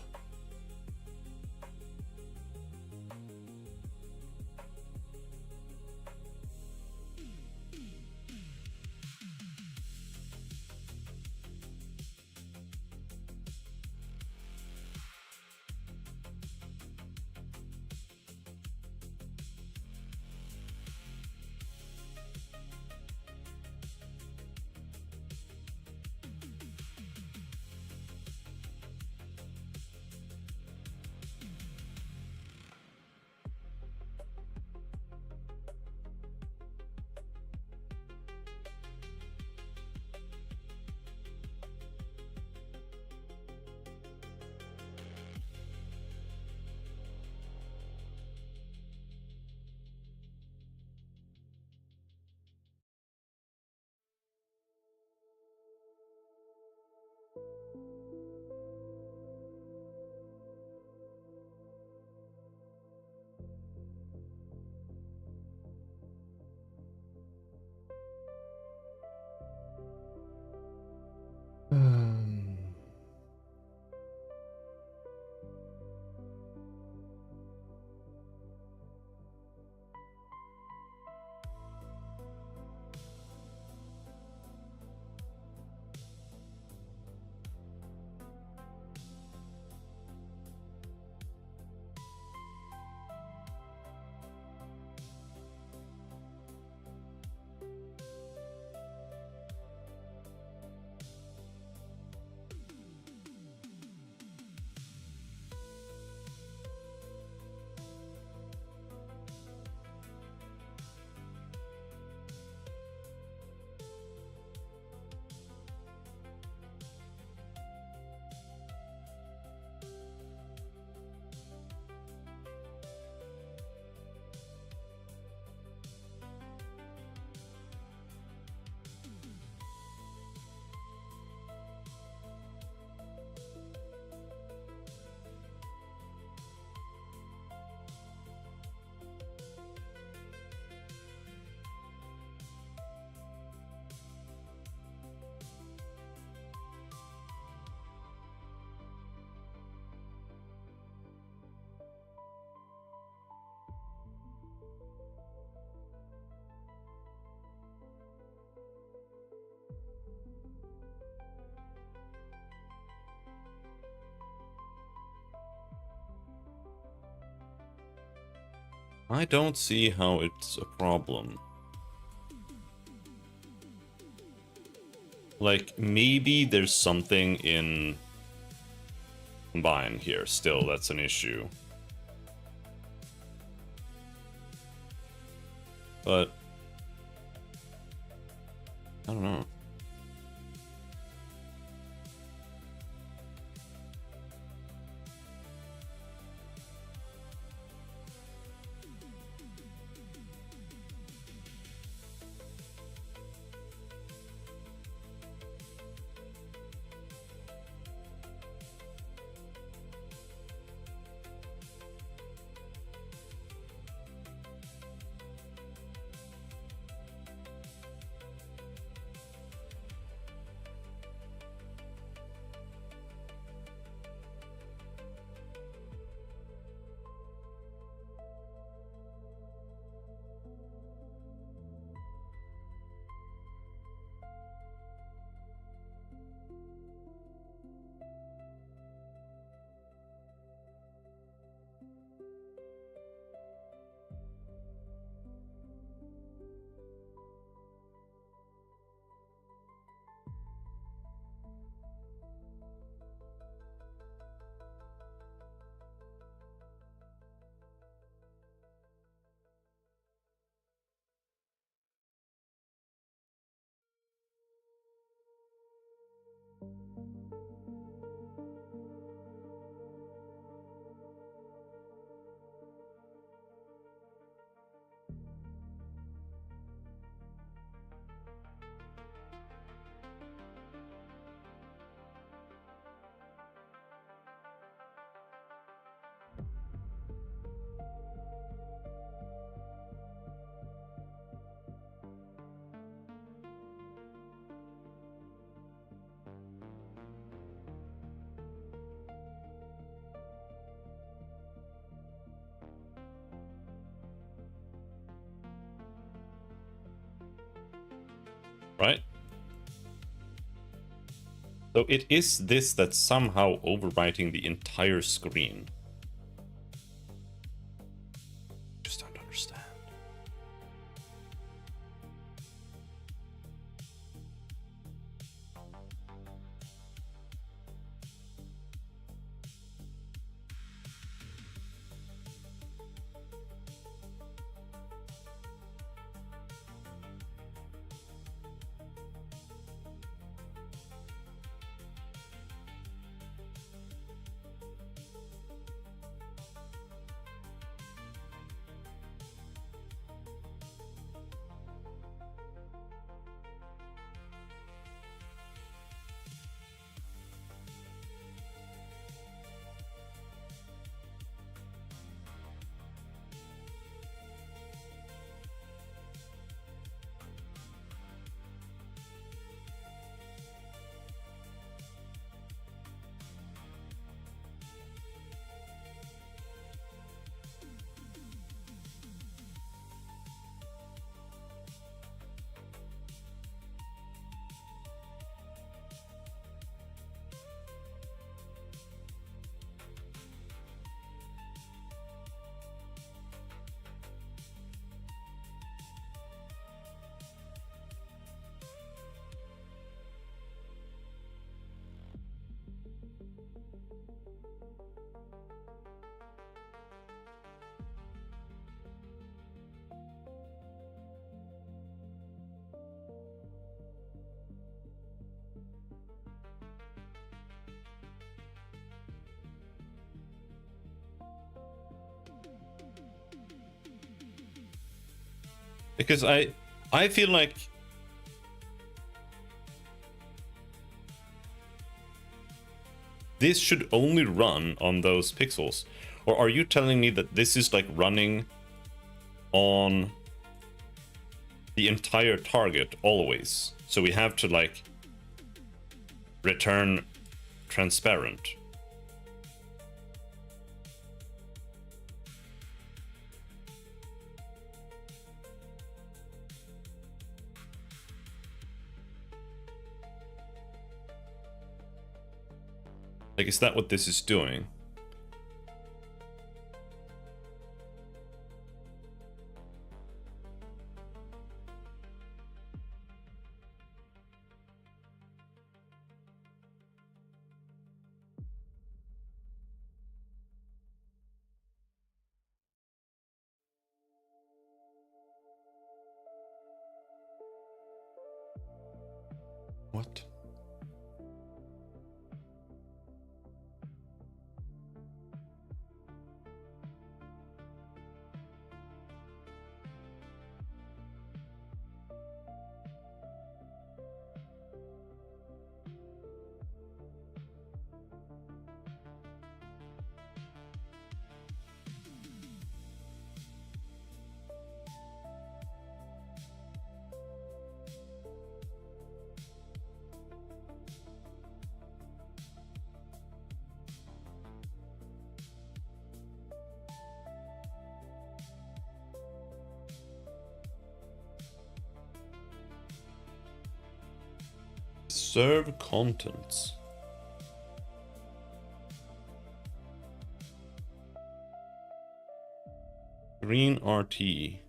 I don't see how it's a problem. Like, maybe there's something in combine here still that's an issue. But I don't know. Right? So it is this that's somehow overwriting the entire screen. Just don't understand. Because I feel like this should only run on those pixels. Or are you telling me that this is like running on the entire target always? So we have to like return transparent. Like, is that what this is doing? What? Serve contents. Green RT.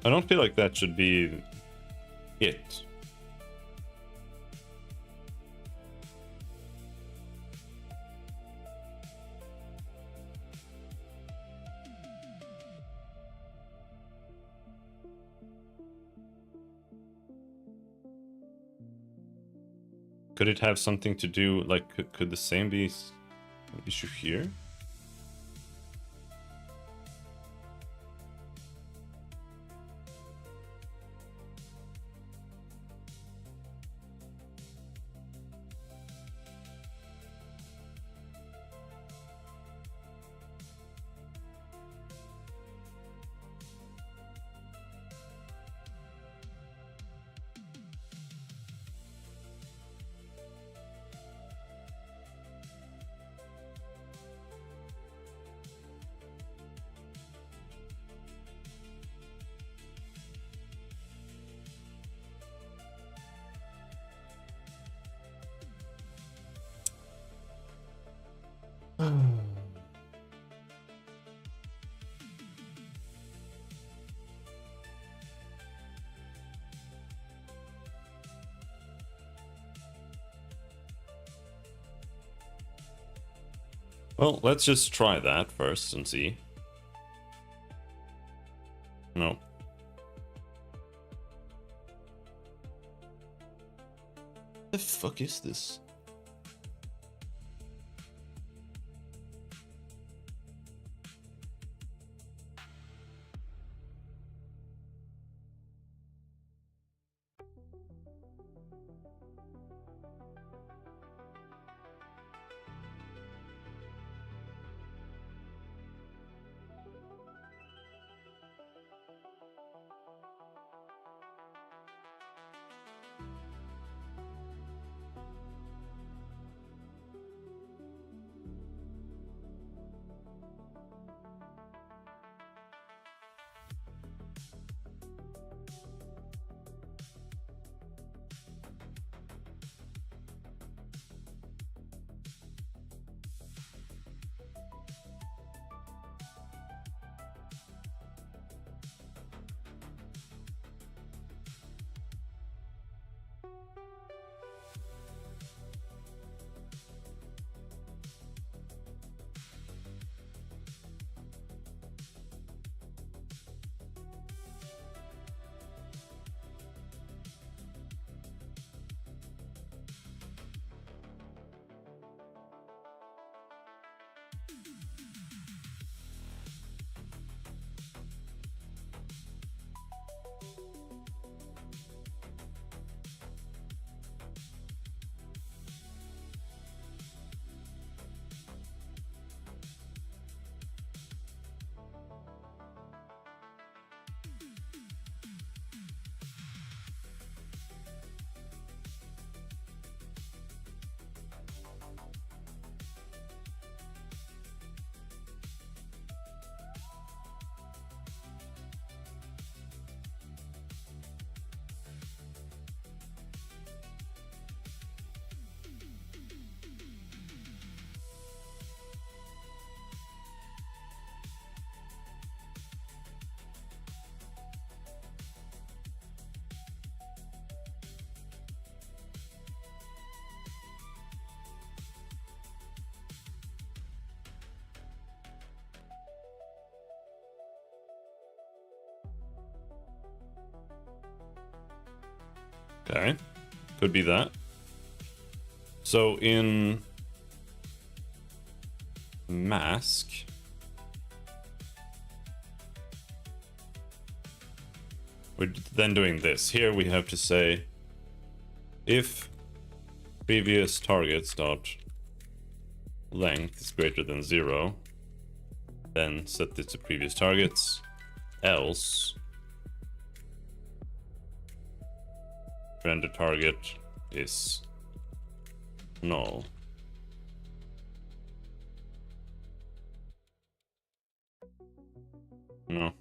I don't feel like that should be it. Could it have something to do, like, could the same be an issue here? Well, let's just try that first and see. No. The fuck is this? Okay, could be that. So in mask, we're then doing this. Here we have to say if previous targets dot length is greater than 0, then set this to previous targets, else render target is null. No.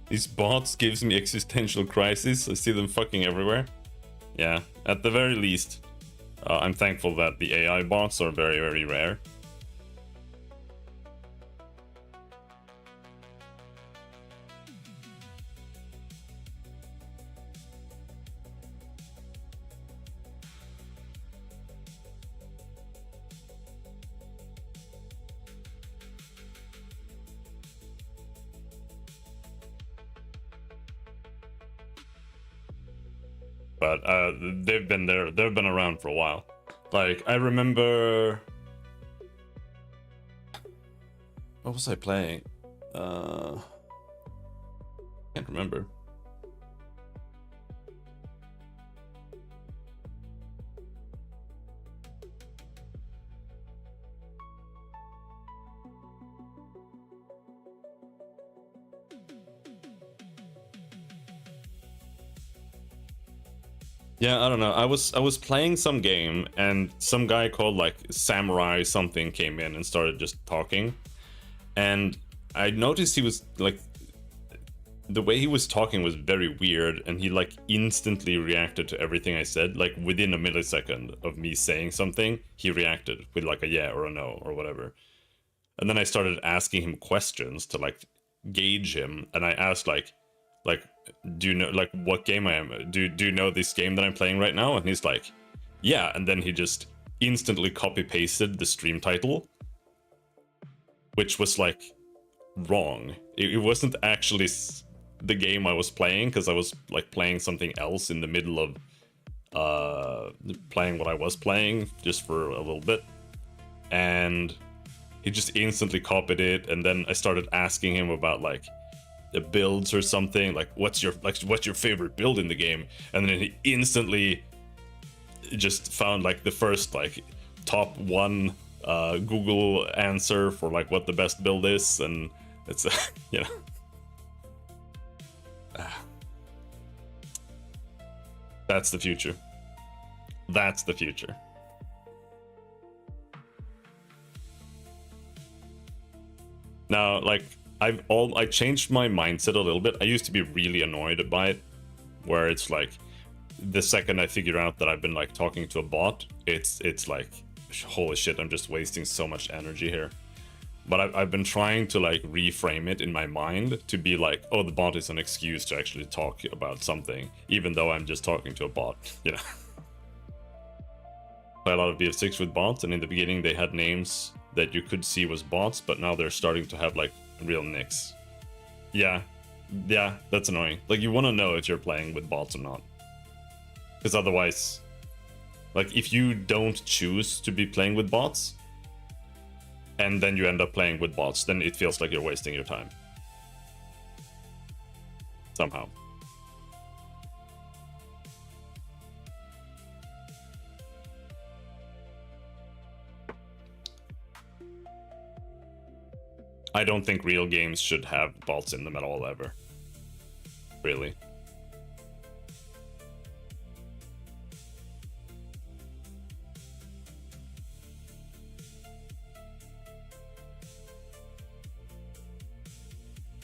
These bots gives me existential crisis. I see them fucking everywhere. Yeah, at the very least, I'm thankful that the AI bots are very, very rare. But they've been there. They've been around for a while. Like I remember, what was I playing? Can't remember. Yeah, I don't know. I was playing some game and some guy called like Samurai something came in and started just talking. And I noticed he was like, the way he was talking was very weird, and he like instantly reacted to everything I said. Like within a millisecond of me saying something, he reacted with like a yeah or a no or whatever. And then I started asking him questions to like gauge him, and I asked like do you know like what game I am? Do you know this game that I'm playing right now? And he's like, yeah. And then he just instantly copy pasted the stream title, which was like wrong. It wasn't actually the game I was playing, because I was like playing something else in the middle of playing what I was playing just for a little bit, and he just instantly copied it. And then I started asking him about like the builds or something, like what's your favorite build in the game, and then he instantly just found like the first like top one Google answer for like what the best build is, and it's you know. That's the future. That's the future. Now, like, I changed my mindset a little bit. I used to be really annoyed by it, where it's like, the second I figure out that I've been like talking to a bot, it's like, holy shit, I'm just wasting so much energy here. But I've been trying to like reframe it in my mind to be like, oh, the bot is an excuse to actually talk about something, even though I'm just talking to a bot, you know. Play a lot of BF6 with bots, and in the beginning they had names that you could see was bots, but now they're starting to have like real nicks. Yeah, that's annoying. Like, you want to know if you're playing with bots or not, because otherwise, like, if you don't choose to be playing with bots and then you end up playing with bots, then it feels like you're wasting your time somehow. I don't think real games should have bots in them at all, ever. Really.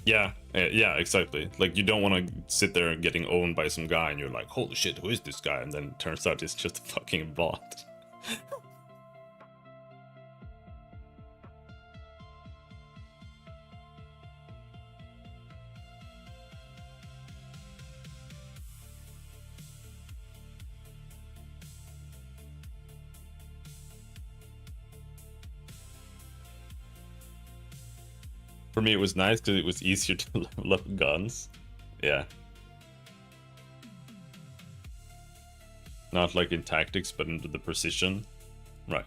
Yeah, exactly. Like, you don't want to sit there getting owned by some guy and you're like, holy shit, who is this guy? And then it turns out it's just a fucking bot. For me, it was nice because it was easier to level up guns. Yeah. Not like in tactics, but into the precision. Right.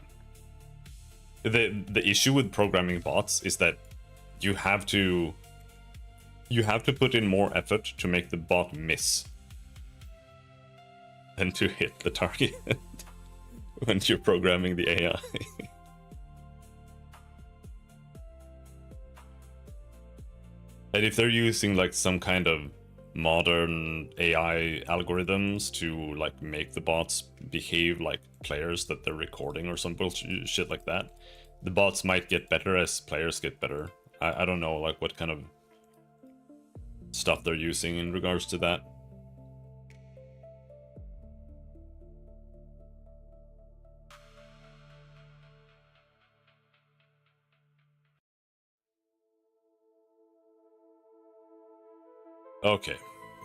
The issue with programming bots is that you have to put in more effort to make the bot miss than to hit the target when you're programming the AI. And if they're using like some kind of modern AI algorithms to like make the bots behave like players that they're recording or some bullshit like that, the bots might get better as players get better. I don't know like what kind of stuff they're using in regards to that. Okay,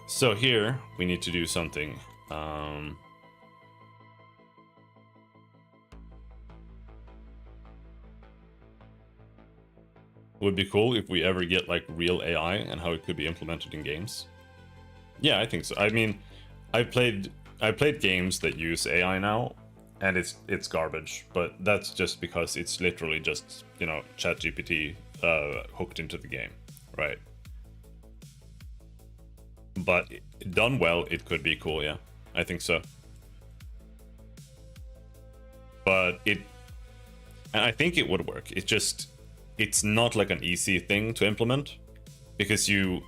so here we need to do something. Would be cool if we ever get like real AI and how it could be implemented in games. Yeah, I think so. I mean, I played games that use AI now, and it's garbage. But that's just because it's literally just, you know, ChatGPT hooked into the game, right? But done well, it could be cool. Yeah, I think so. But and I think it would work. It's not like an easy thing to implement, because you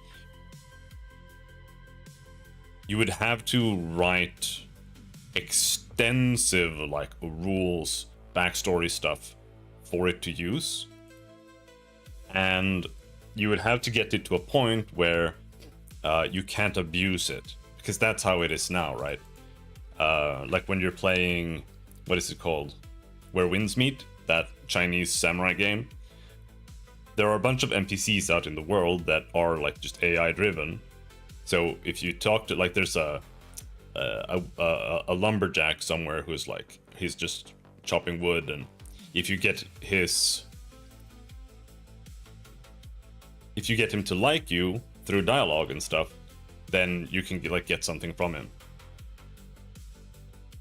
would have to write extensive like rules, backstory stuff for it to use, and you would have to get it to a point where you can't abuse it, because that's how it is now, right? Like when you're playing, what is it called? Where Winds Meet, that Chinese samurai game. There are a bunch of NPCs out in the world that are like just AI driven. So if you talk to, like, there's a lumberjack somewhere who's like, he's just chopping wood, and if you get him to like you through dialogue and stuff, then you can like get something from him.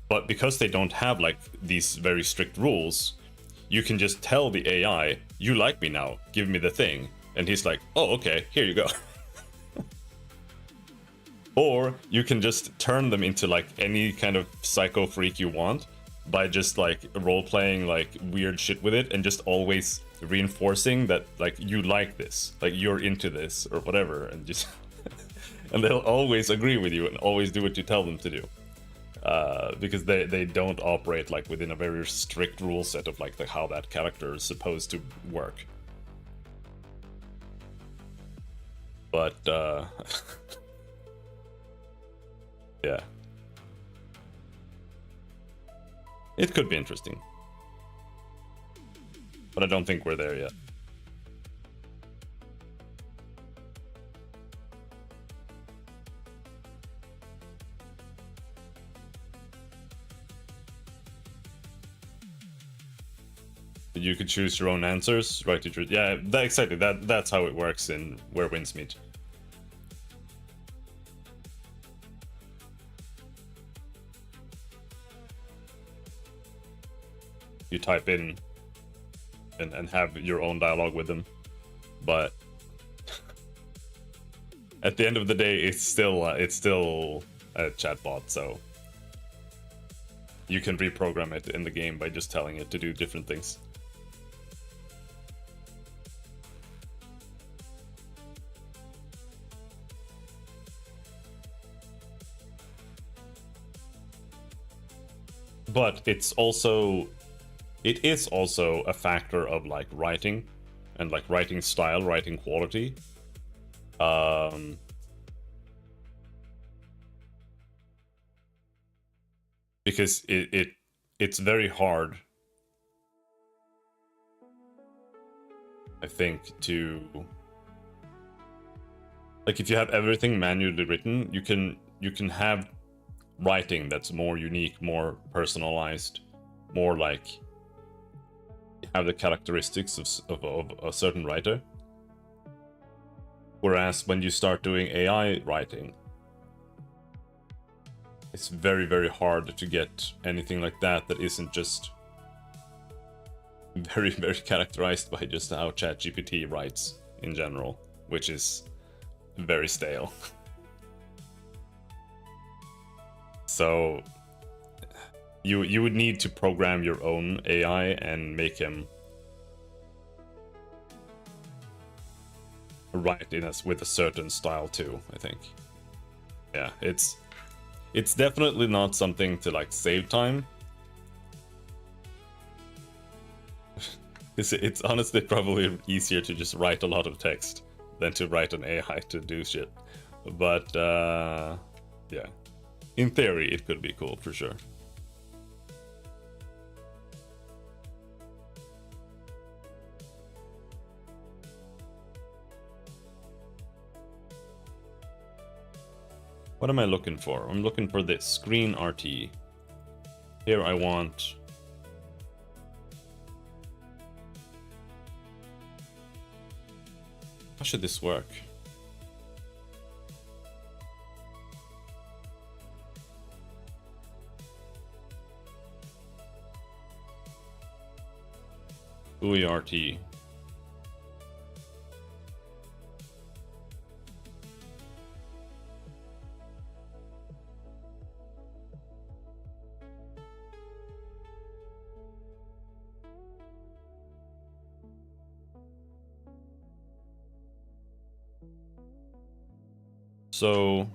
But because they don't have like these very strict rules, you can just tell the AI, you like me now, give me the thing, and he's like, oh, okay, here you go. Or you can just turn them into like any kind of psycho freak you want by just like role-playing like weird shit with it, and just always reinforcing that like you like this, like you're into this or whatever, and just and they'll always agree with you and always do what you tell them to do. because they don't operate like within a very strict rule set of like how that character is supposed to work. But yeah, it could be interesting, but I don't think we're there yet. You could choose your own answers, right? Yeah, exactly. That's how it works in Where Winds Meet. You type in and have your own dialogue with them, but at the end of the day, it's still a chatbot, so you can reprogram it in the game by just telling it to do different things. But it is also a factor of like writing and like writing style, writing quality. Because it's very hard, I think, to like if you have everything manually written, you can have writing that's more unique, more personalized, more like have the characteristics of a certain writer. Whereas when you start doing AI writing, it's very, very hard to get anything like that isn't just very, very characterized by just how ChatGPT writes in general, which is very stale. So you would need to program your own AI and make him write with a certain style too, I think. Yeah, it's definitely not something to like save time. It's honestly probably easier to just write a lot of text than to write an AI to do shit. But yeah, in theory it could be cool for sure. What am I looking for? I'm looking for this screen RT. Here I want how should this work? GUI RT. So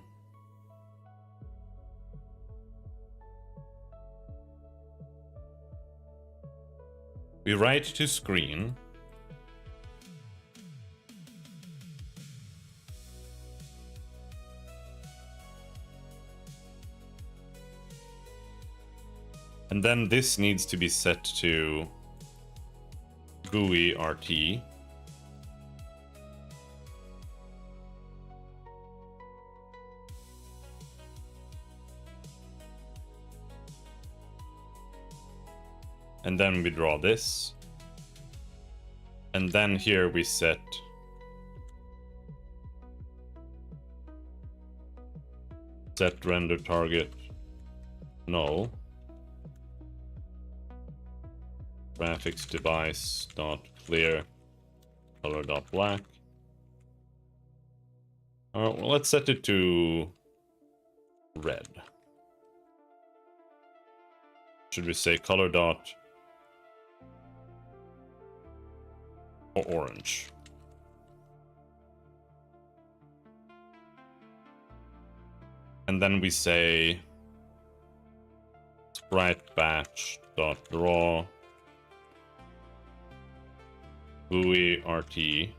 we write to screen. And then this needs to be set to GUI RT. And then we draw this. And then here we set render target null. Graphics device dot clear color dot black. Well, let's set it to red. Should we say color dot or orange? And then we say Sprite batch dot draw GUI RT.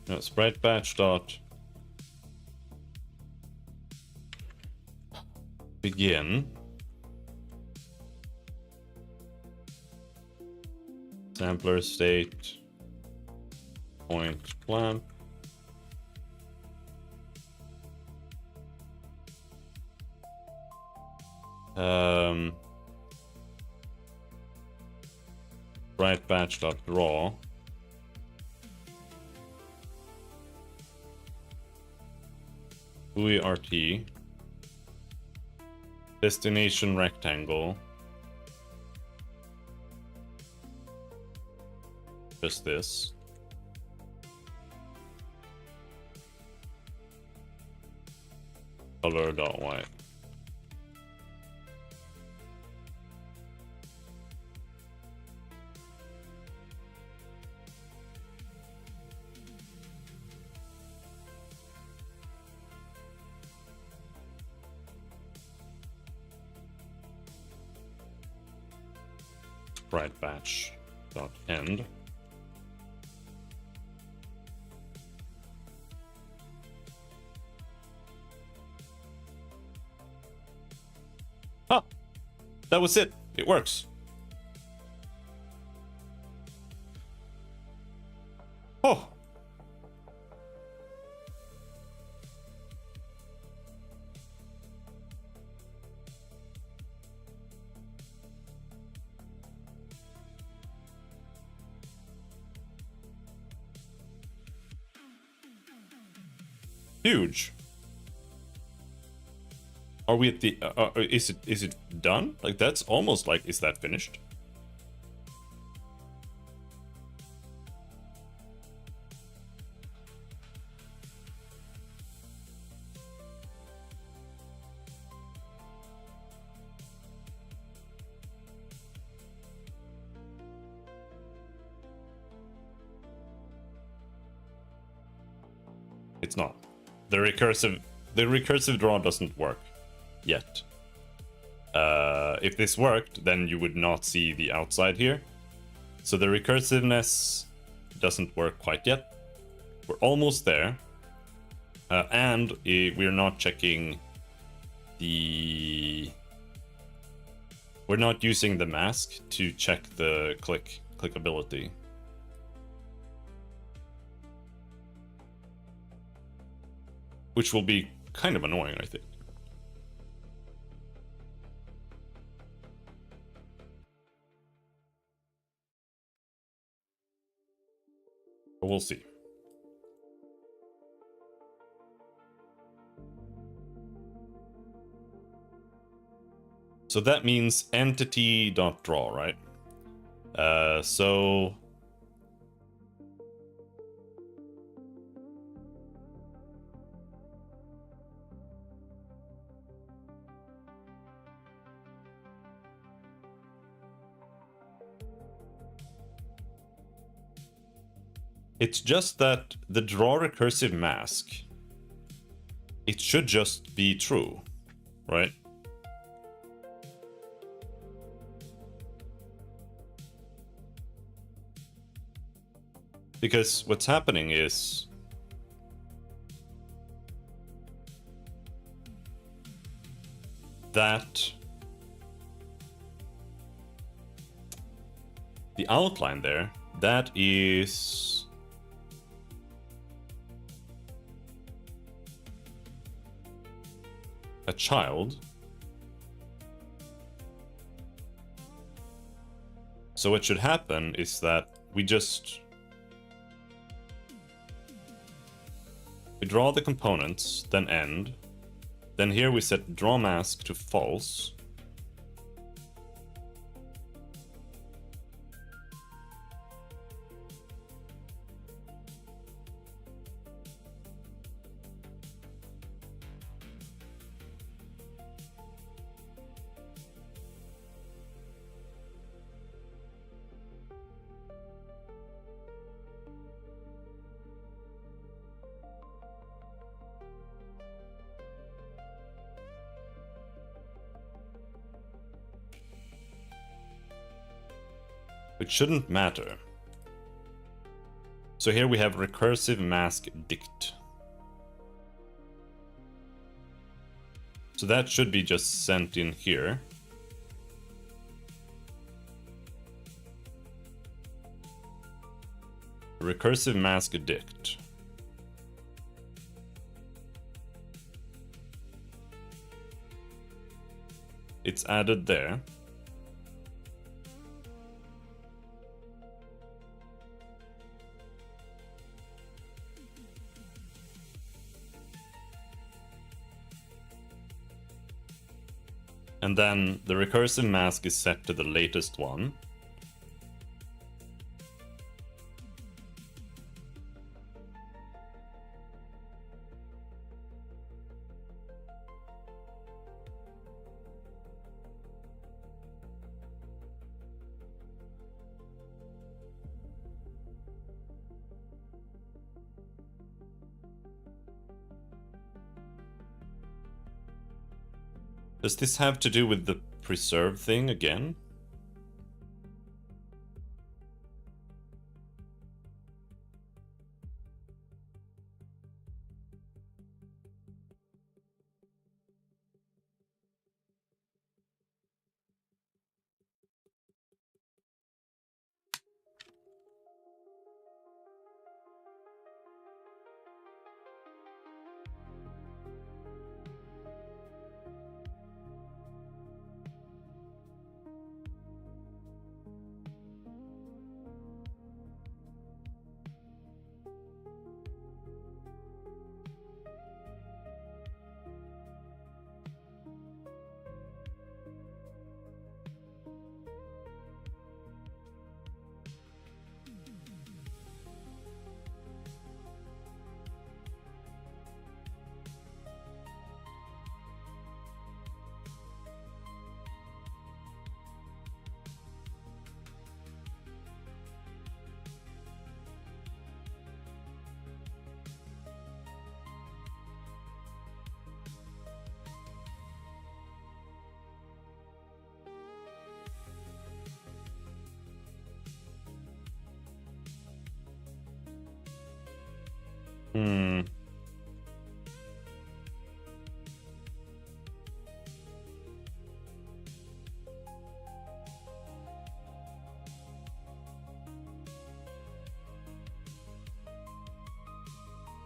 No, sprite batch dot begin sampler state point clamp sprite batch dot draw GUI RT destination rectangle, just this, color dot white. Sprite batch dot end. Ah, that was it. It works. Oh. Huge. Are we at the is it done? Like, that's almost like, is that finished? It's not. The recursive draw doesn't work yet. If this worked, then you would not see the outside here. So the recursiveness doesn't work quite yet. We're almost there. And we're not checking the... We're not using the mask to check the clickability. Which will be kind of annoying, I think. But we'll see. So that means entity.draw, right? So it's just that the draw recursive mask, it should just be true, right? Because what's happening is that the outline there, that is a child. So what should happen is that we draw the components, then end. Then here we set draw mask to false. which shouldn't matter. So here we have recursive mask dict. So that should be just sent in here. Recursive mask dict. It's added there. And then the recursive mask is set to the latest one. Does this have to do with the preserve thing again?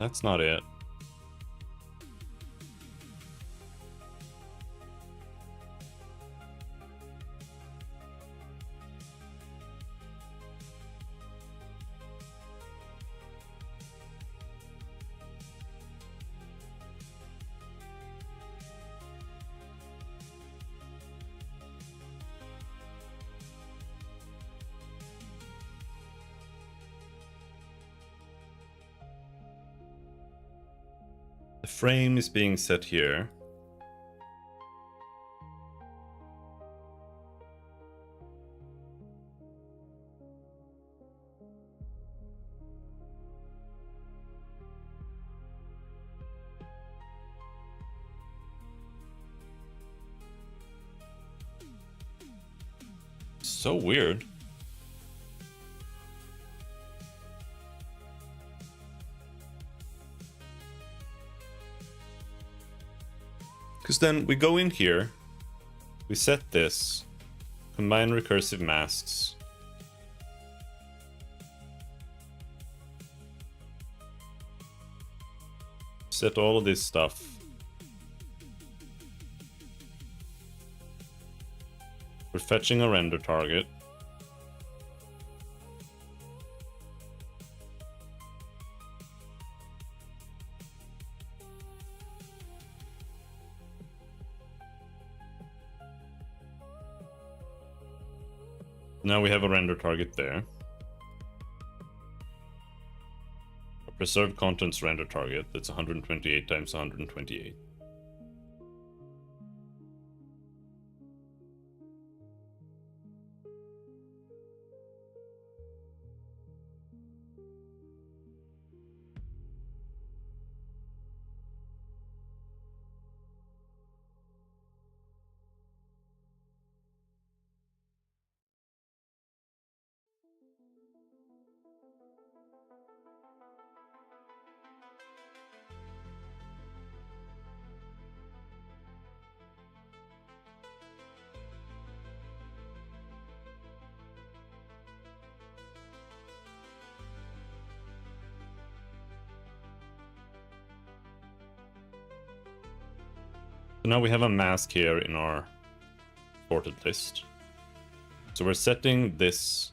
That's not it. The frame is being set here. So weird. Because then we go in here, we set this, combine recursive masks. Set all of this stuff. We're fetching a render target. Now we have a render target there. A preserved contents render target that's 128 times 128. So now we have a mask here in our sorted list. So we're setting this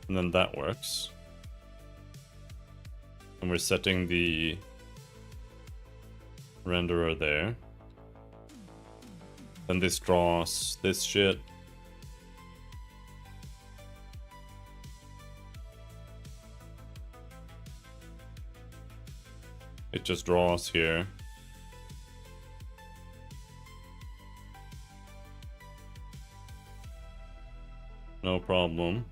and then that works. And we're setting the renderer there. Then this draws this shit. It just draws here. No problem.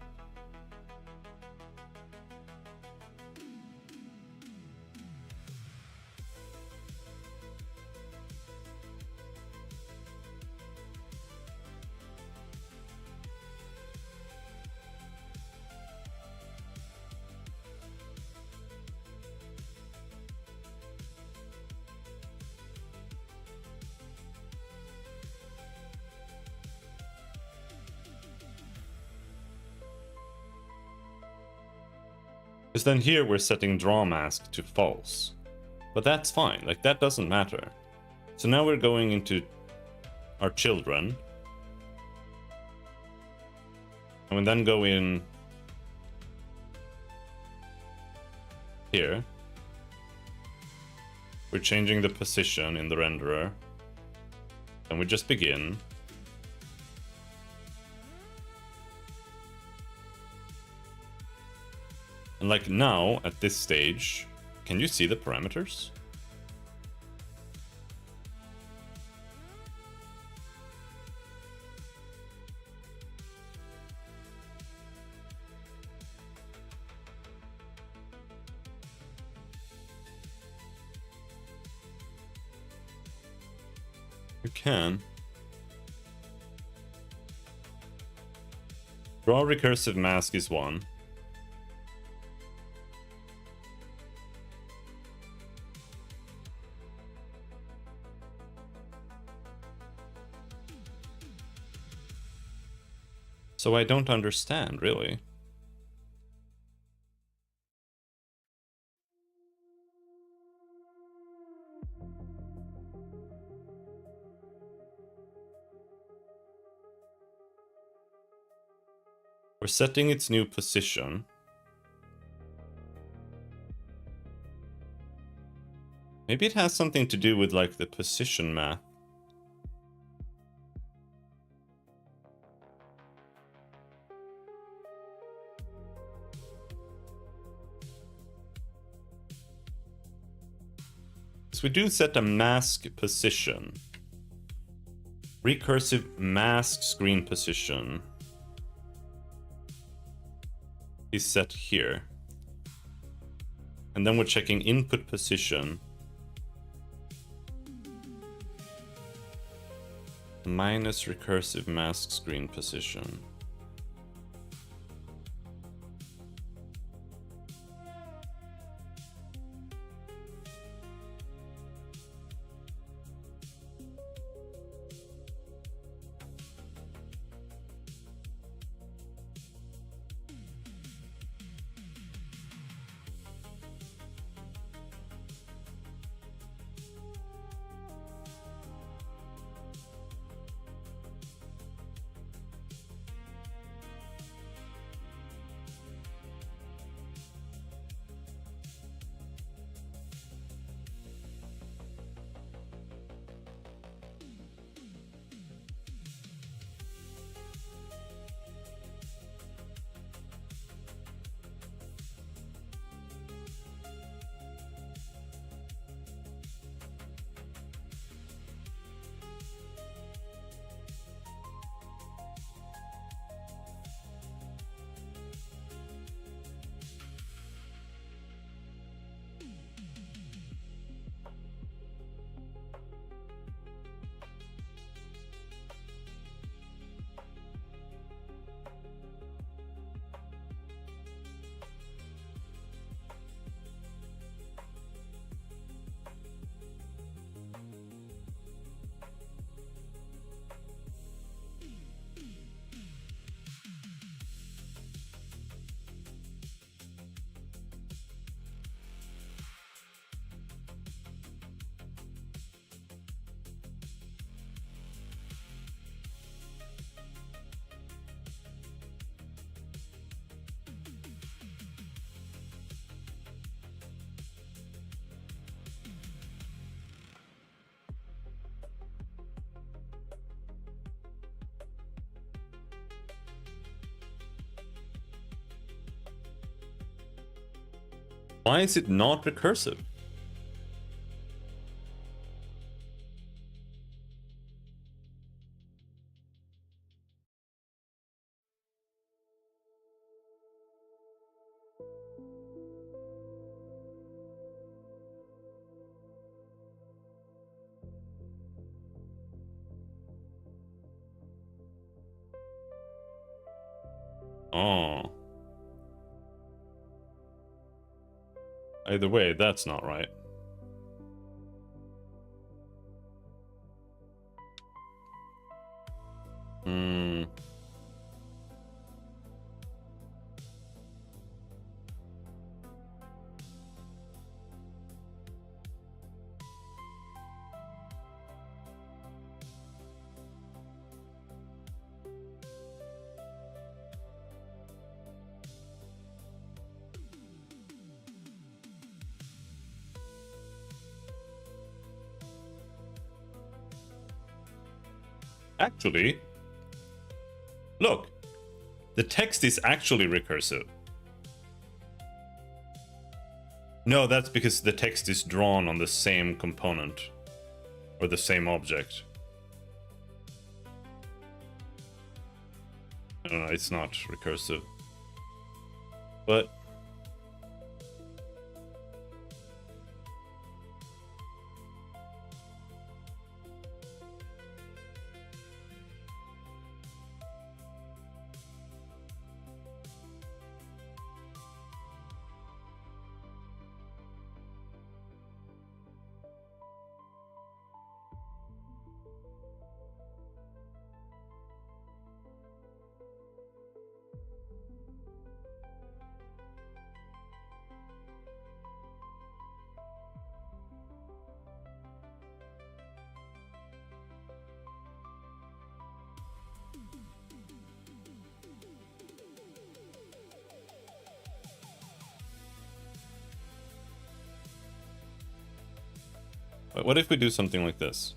Because then here we're setting draw mask to false. But that's fine, like that doesn't matter. So now we're going into our children. And we then go in here. We're changing the position in the renderer. And we just begin. And like now, at this stage, can you see the parameters? You can. Draw recursive mask is one. So I don't understand, really. We're setting its new position. Maybe it has something to do with like the position math. So we do set a mask position. Recursive mask screen position is set here. And then we're checking input position. Minus recursive mask screen position. Why is it not recursive? Oh. Either way, that's not right. Hmm. Actually, look, the text is actually recursive. No, that's because the text is drawn on the same component or the same object. I don't know, it's not recursive. But what if we do something like this?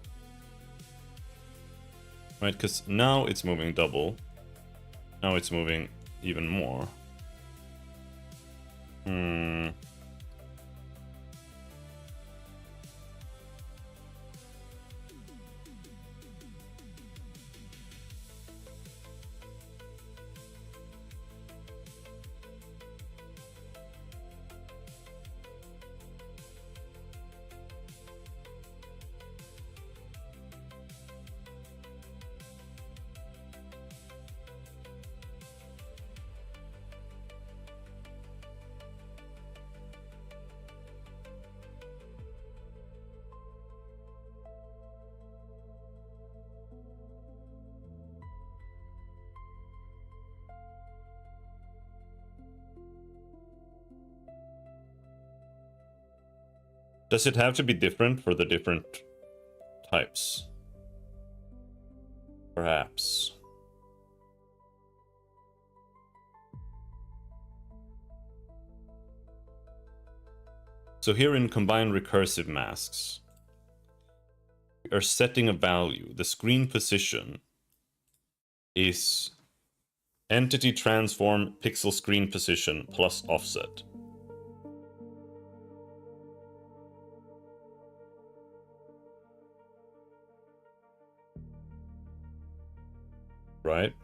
Right, because now it's moving double. Now it's moving even more. Does it have to be different for the different types? Perhaps. So here in combined recursive masks, we are setting a value. The screen position is entity transform pixel screen position plus offset. Right?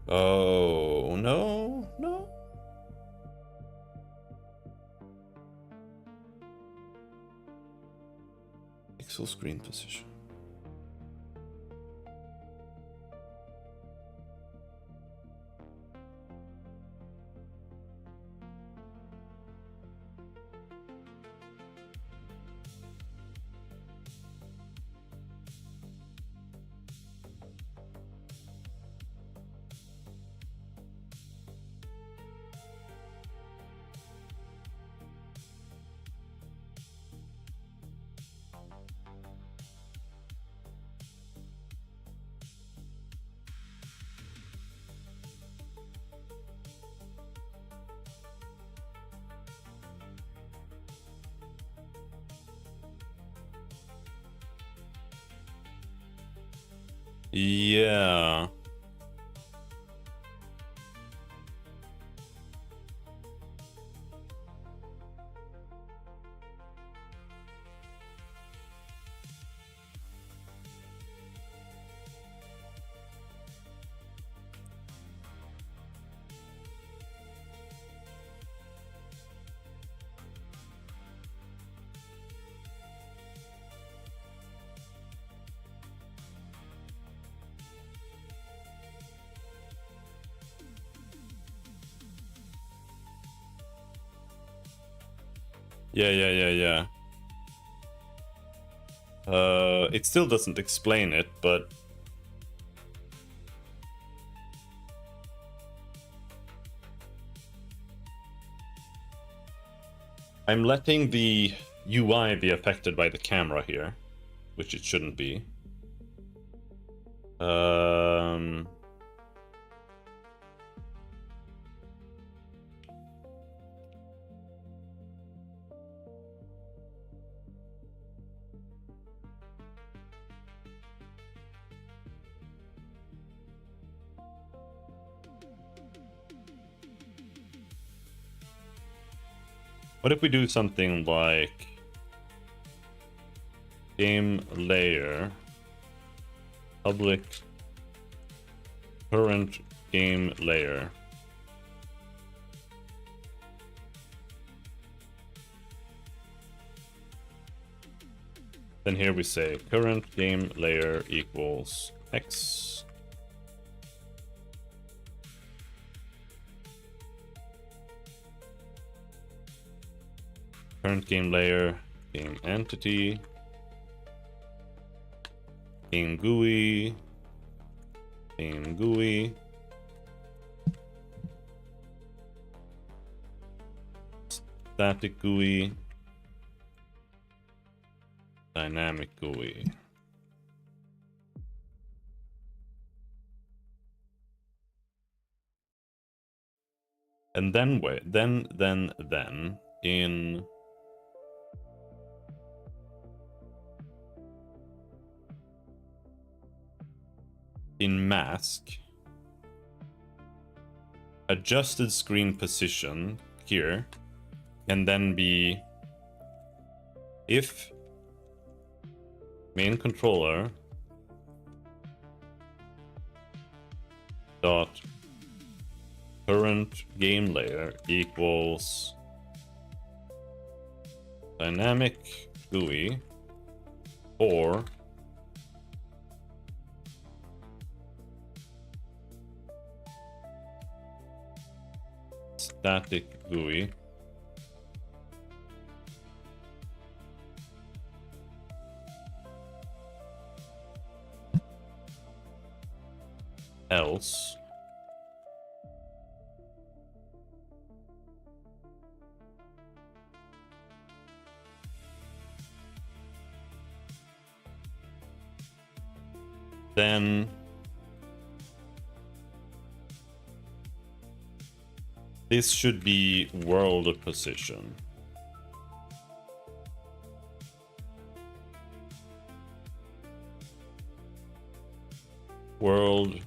Oh, no, no. Pixel screen position. Yeah. Yeah. It still doesn't explain it, but I'm letting the UI be affected by the camera here, which it shouldn't be. What if we do something like game layer public current game layer? Then here we say current game layer equals X. Current game layer, game entity, game GUI, static GUI, dynamic GUI. And then wait, then in mask, adjusted screen position here, and then be if main controller dot current game layer equals dynamic GUI or static GUI else then this should be world position. World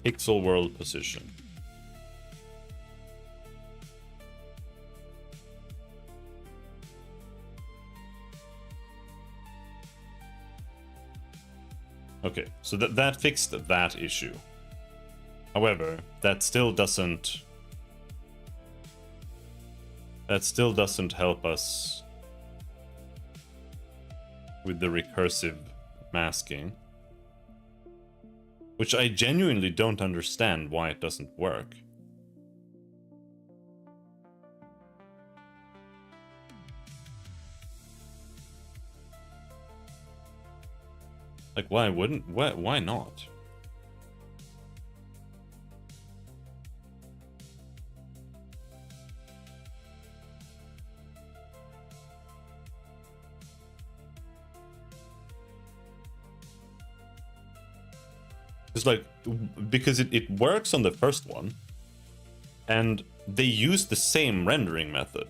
pixel world position. Okay, so that fixed that issue. However, that still doesn't help us with the recursive masking, which I genuinely don't understand why it doesn't work. Like, why not? It's like, because it works on the first one, and they use the same rendering method,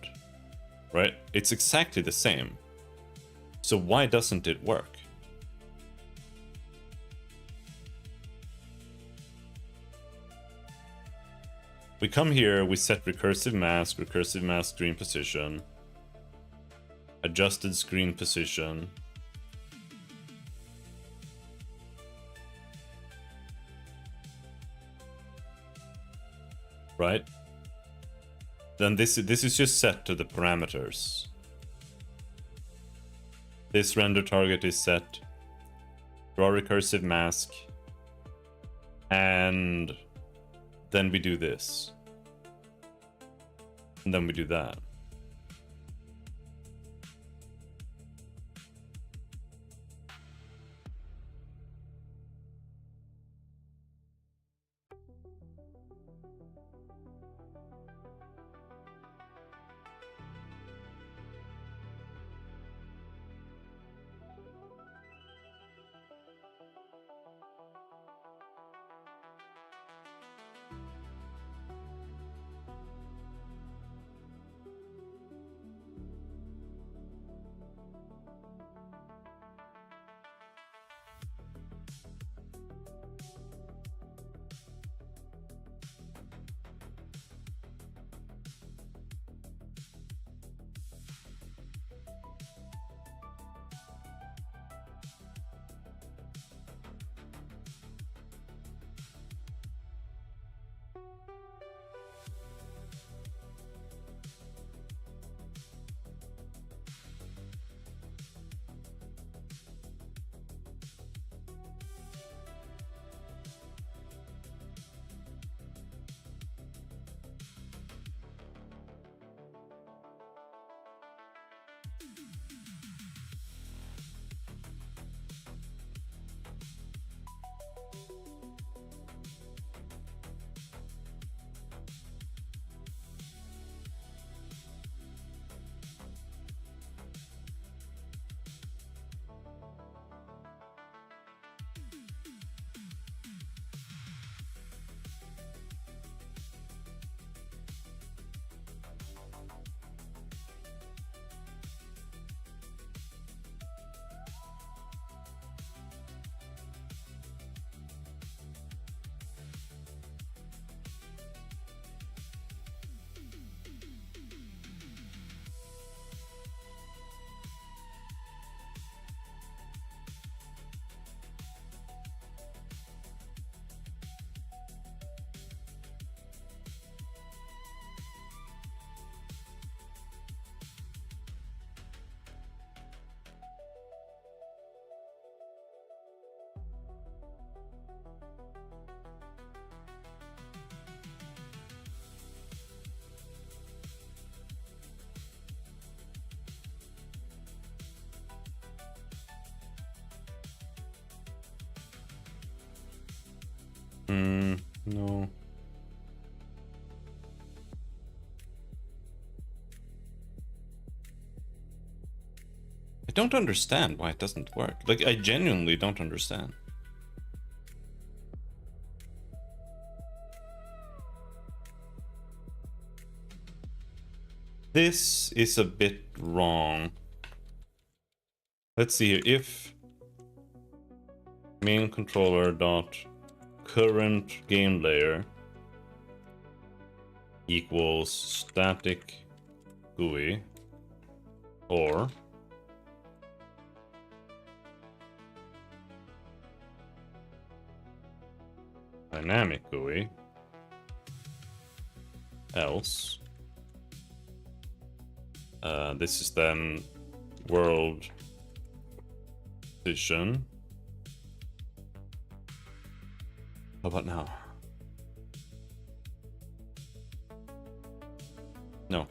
right? It's exactly the same. So why doesn't it work? We come here, we set recursive mask screen position, adjusted screen position. Right? Then this is just set to the parameters. This render target is set. Draw recursive mask. And then we do this. And then we do that. No. I don't understand why it doesn't work. Like, I genuinely don't understand. This is a bit wrong. Let's see here. If main controller dot current game layer equals static GUI or dynamic GUI, else this is then world position. How about now? No.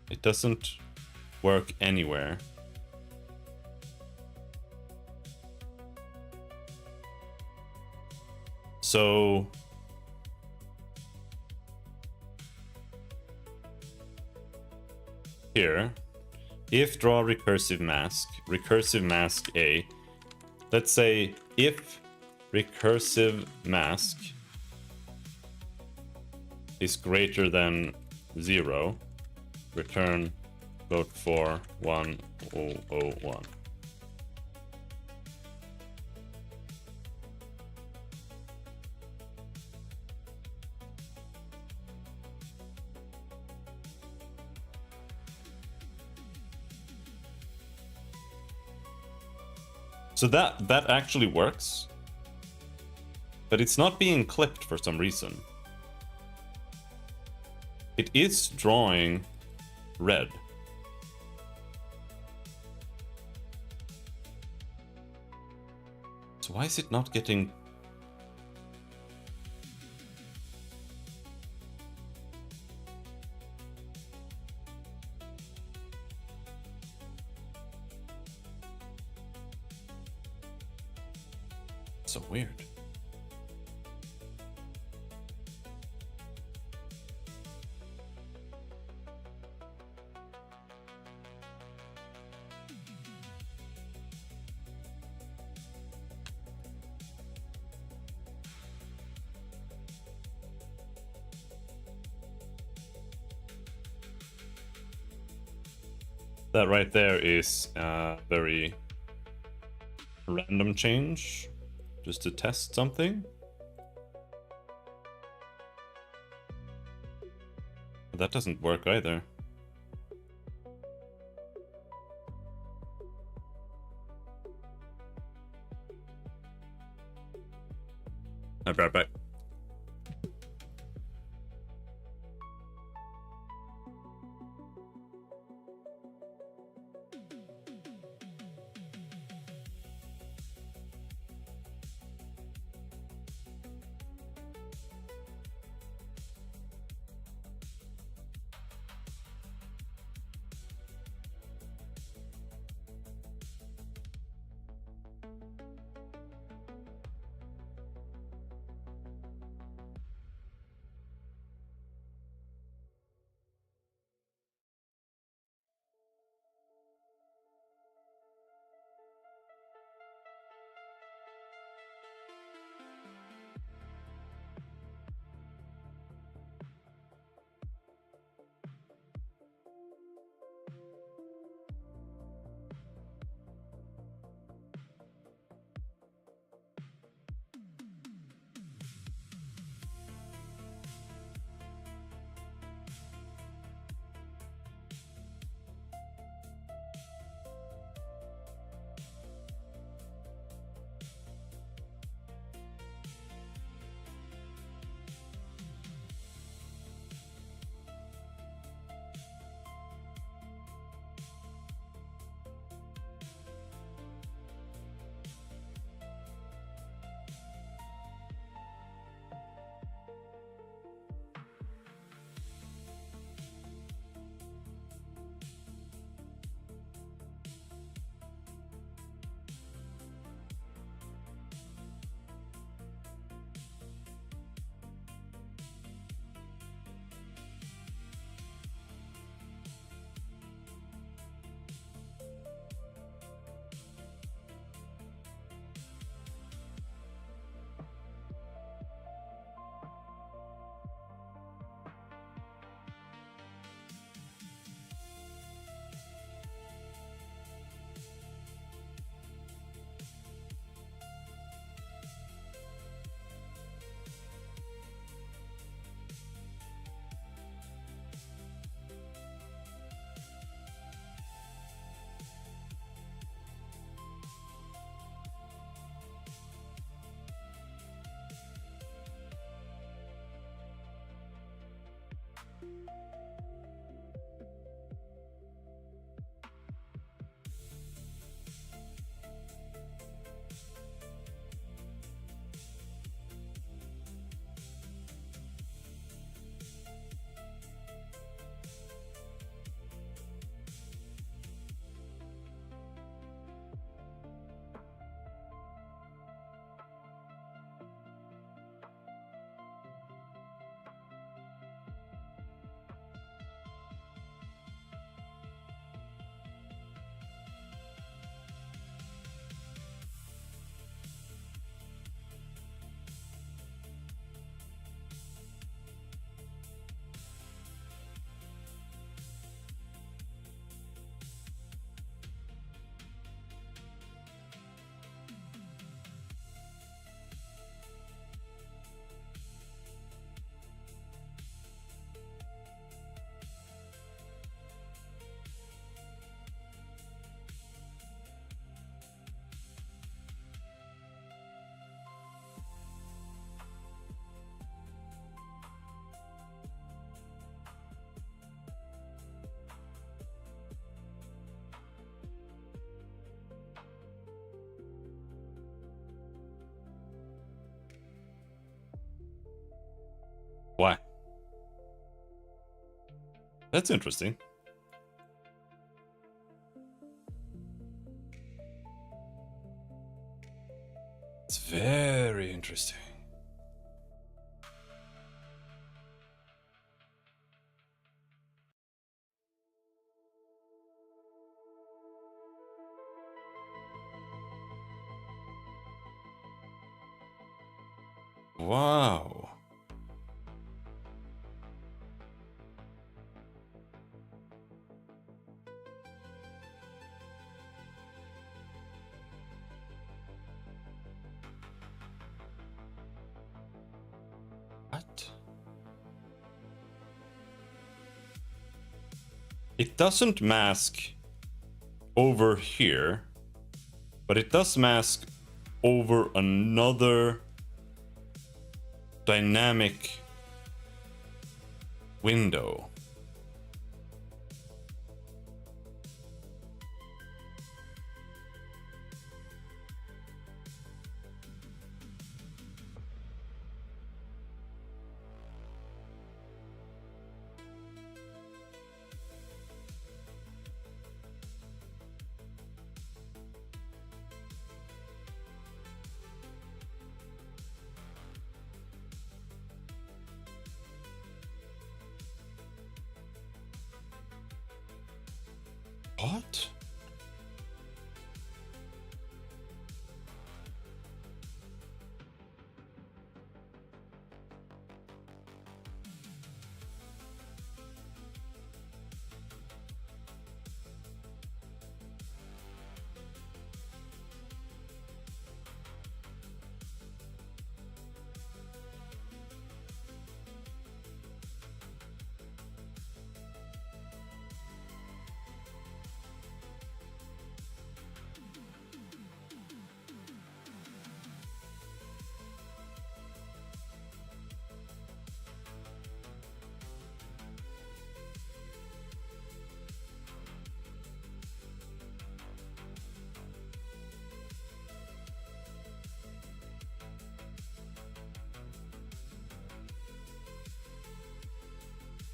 It doesn't work anywhere. So here, if draw recursive mask A, let's say if recursive mask is greater than 0, return float 41001. So that actually works. But it's not being clipped for some reason. It is drawing red. So why is it not getting... So weird. That right there is a very random change, just to test something. But that doesn't work either. I'll be right back. That's interesting. It's very interesting. Wow. What? It doesn't mask over here, but it does mask over another dynamic window. What?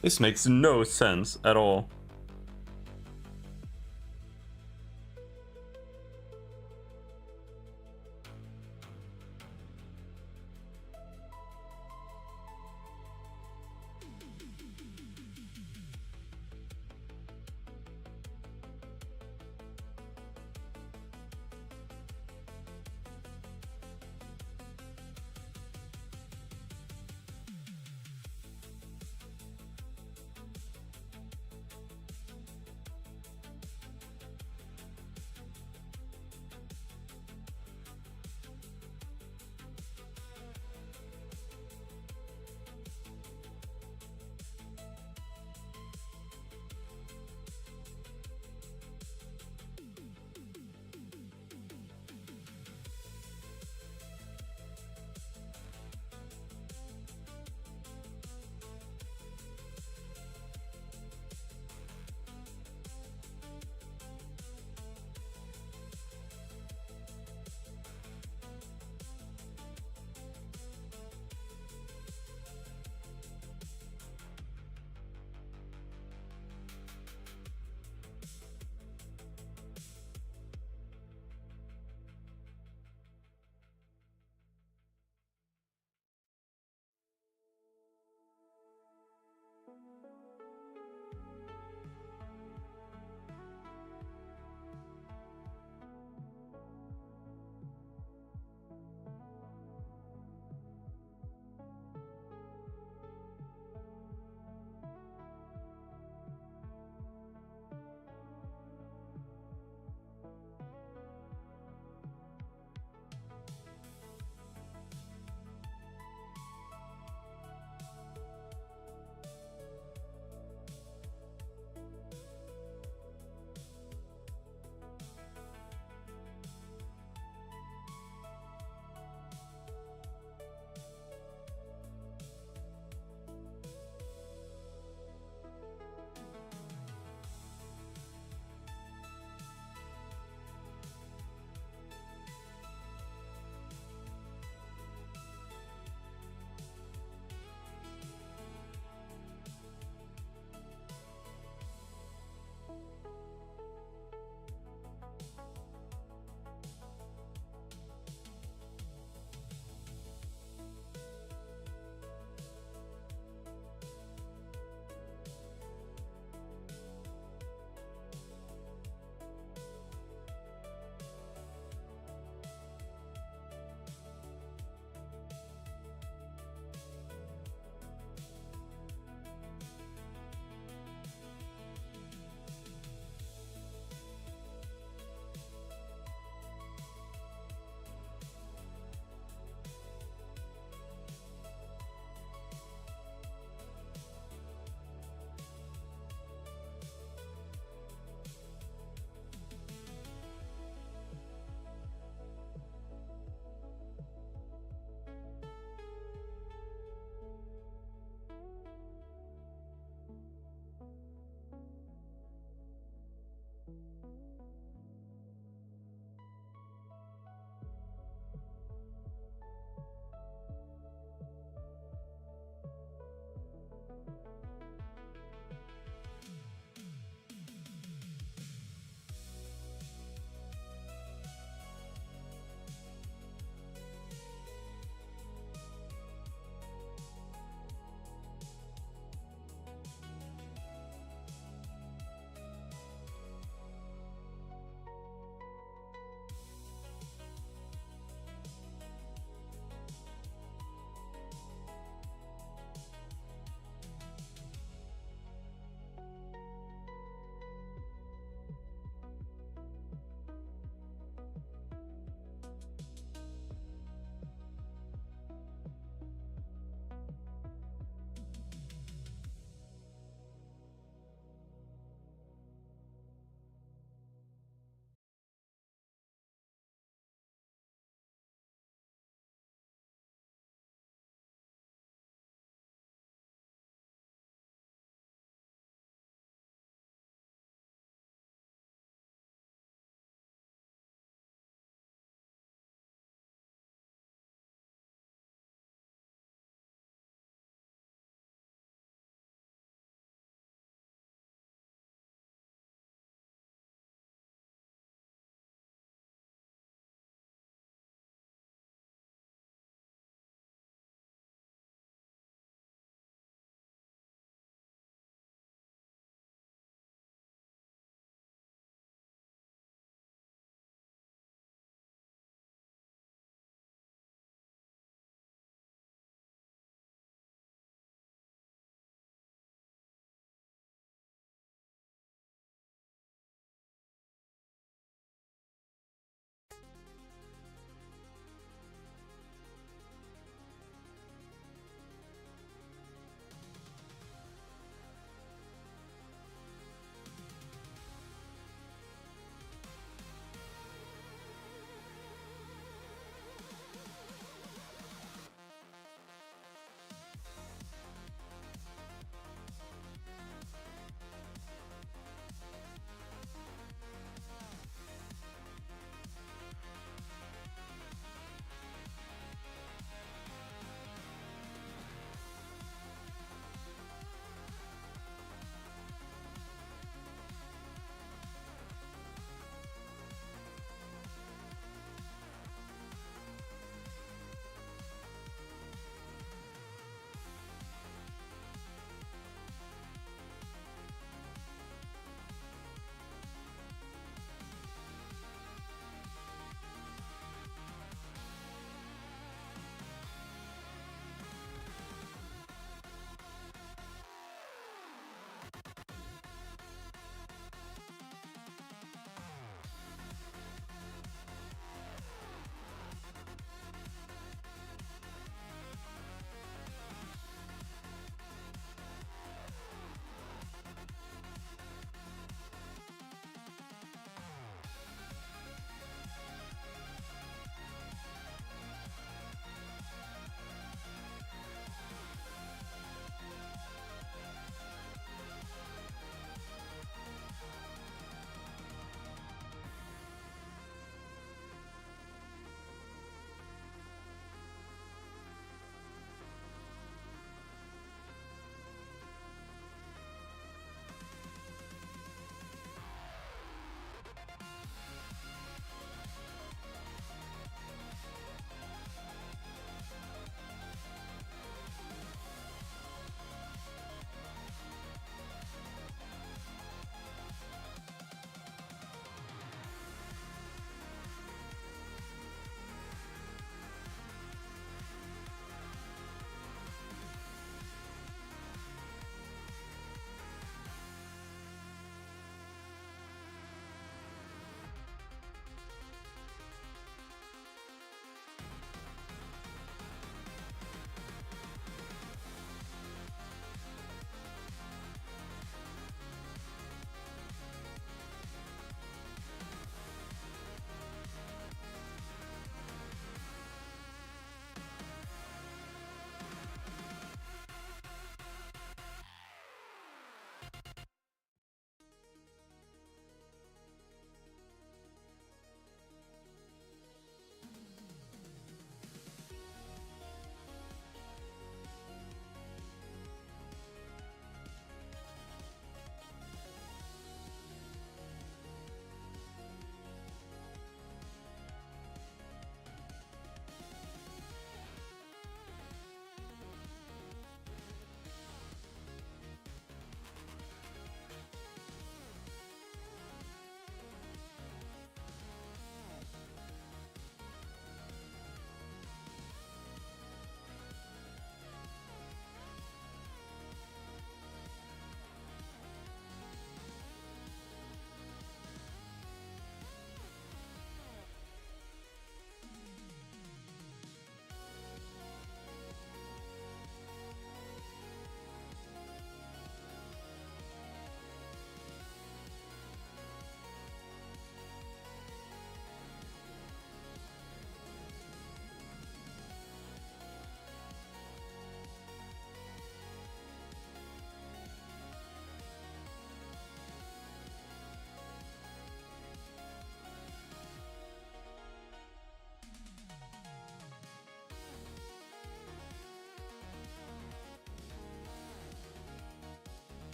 This makes no sense at all.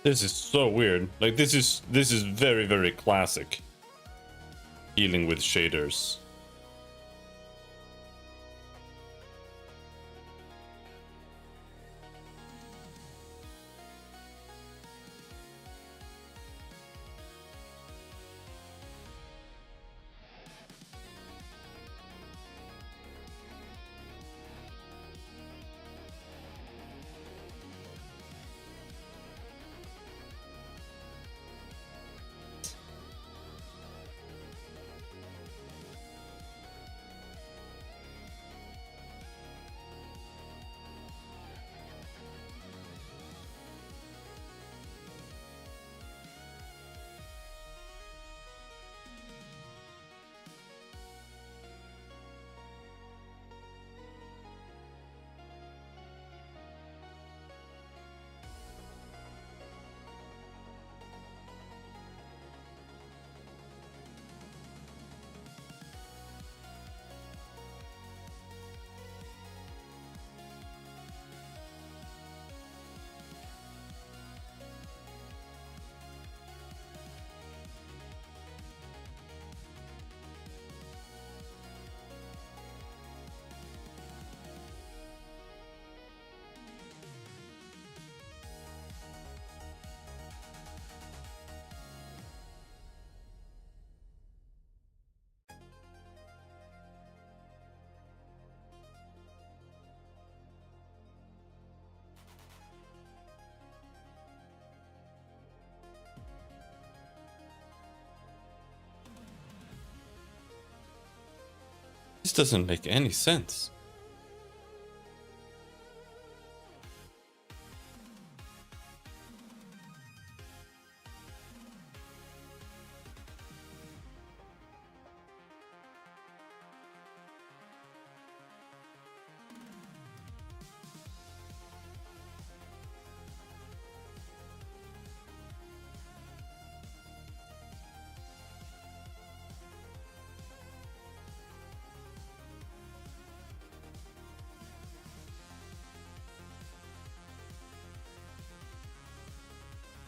This is so weird. Like this is very, very classic. Dealing with shaders. This doesn't make any sense.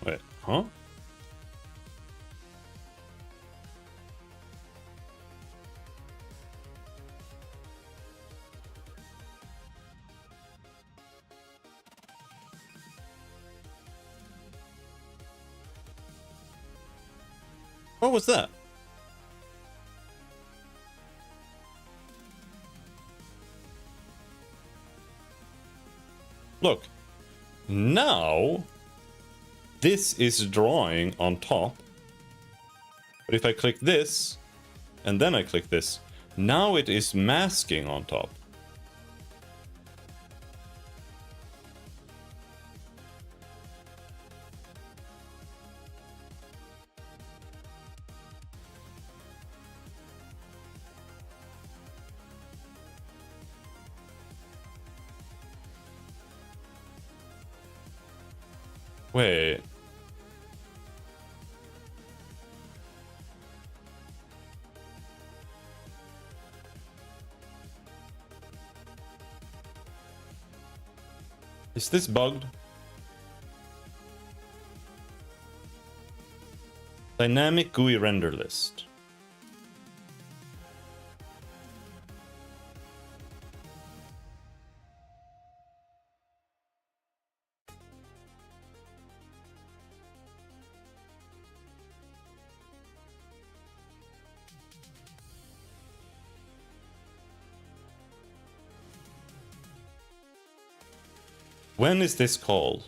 Wait, huh? What was that? Look, now this is drawing on top. But if I click this, and then I click this, now it is masking on top. Wait. Is this bugged? Dynamic GUI render list. When is this called?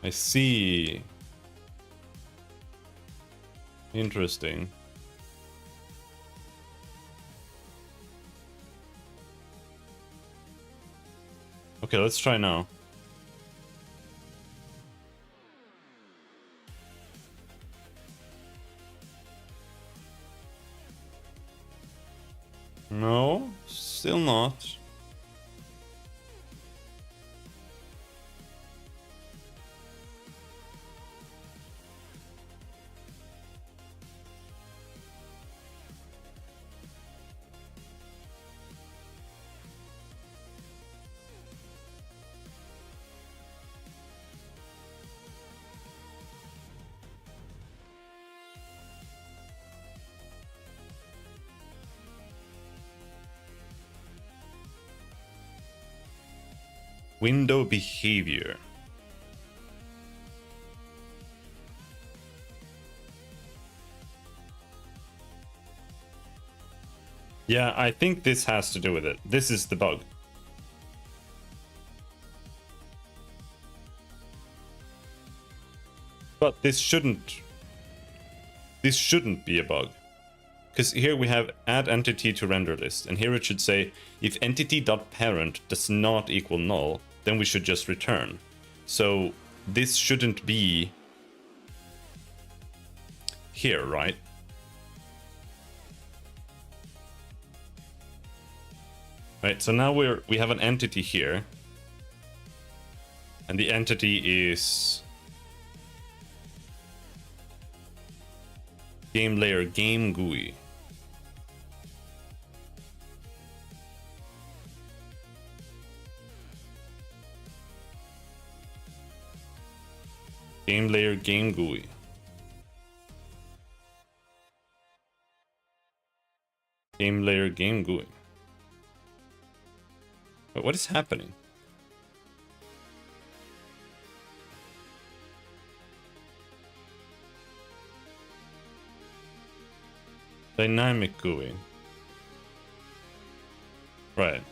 I see. Interesting. Okay, let's try now. No, still not. Window behavior. Yeah, I think this has to do with it. This is the bug. But this shouldn't be a bug. Because here we have add entity to render list, and here it should say if entity.parent does not equal null, then we should just return. So this shouldn't be here, right? Right, so now we have an entity here, and the entity is game layer game GUI. Game layer game GUI. Game layer game GUI. But what is happening? Dynamic GUI. Right.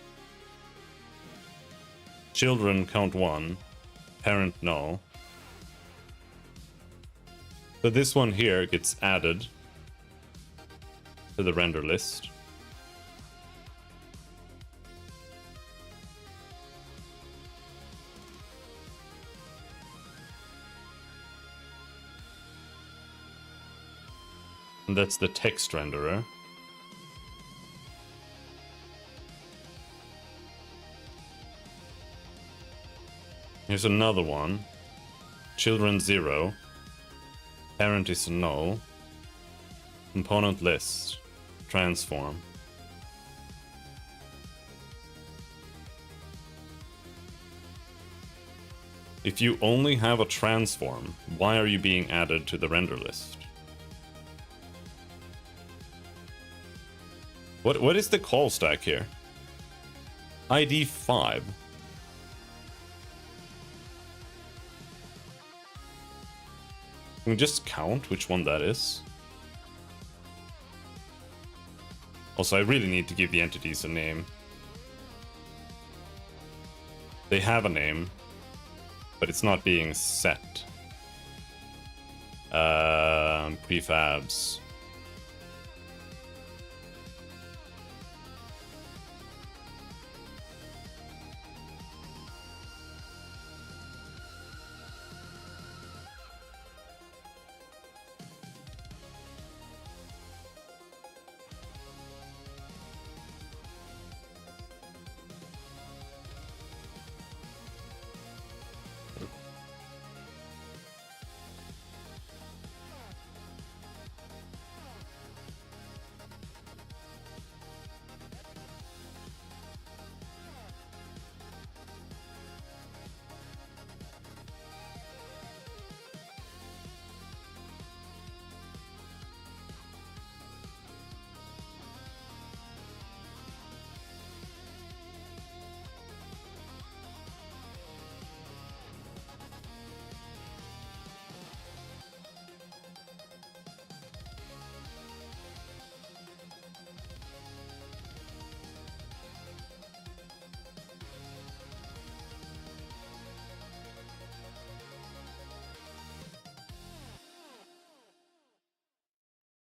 Children count 1. Parent null. So this one here gets added to the render list. And that's the text renderer. Here's another one. Children 0. Parent is null. Component list. Transform. If you only have a transform, why are you being added to the render list? What is the call stack here? ID 5. Can we just count which one that is? Also, I really need to give the entities a name. They have a name, but it's not being set. Prefabs.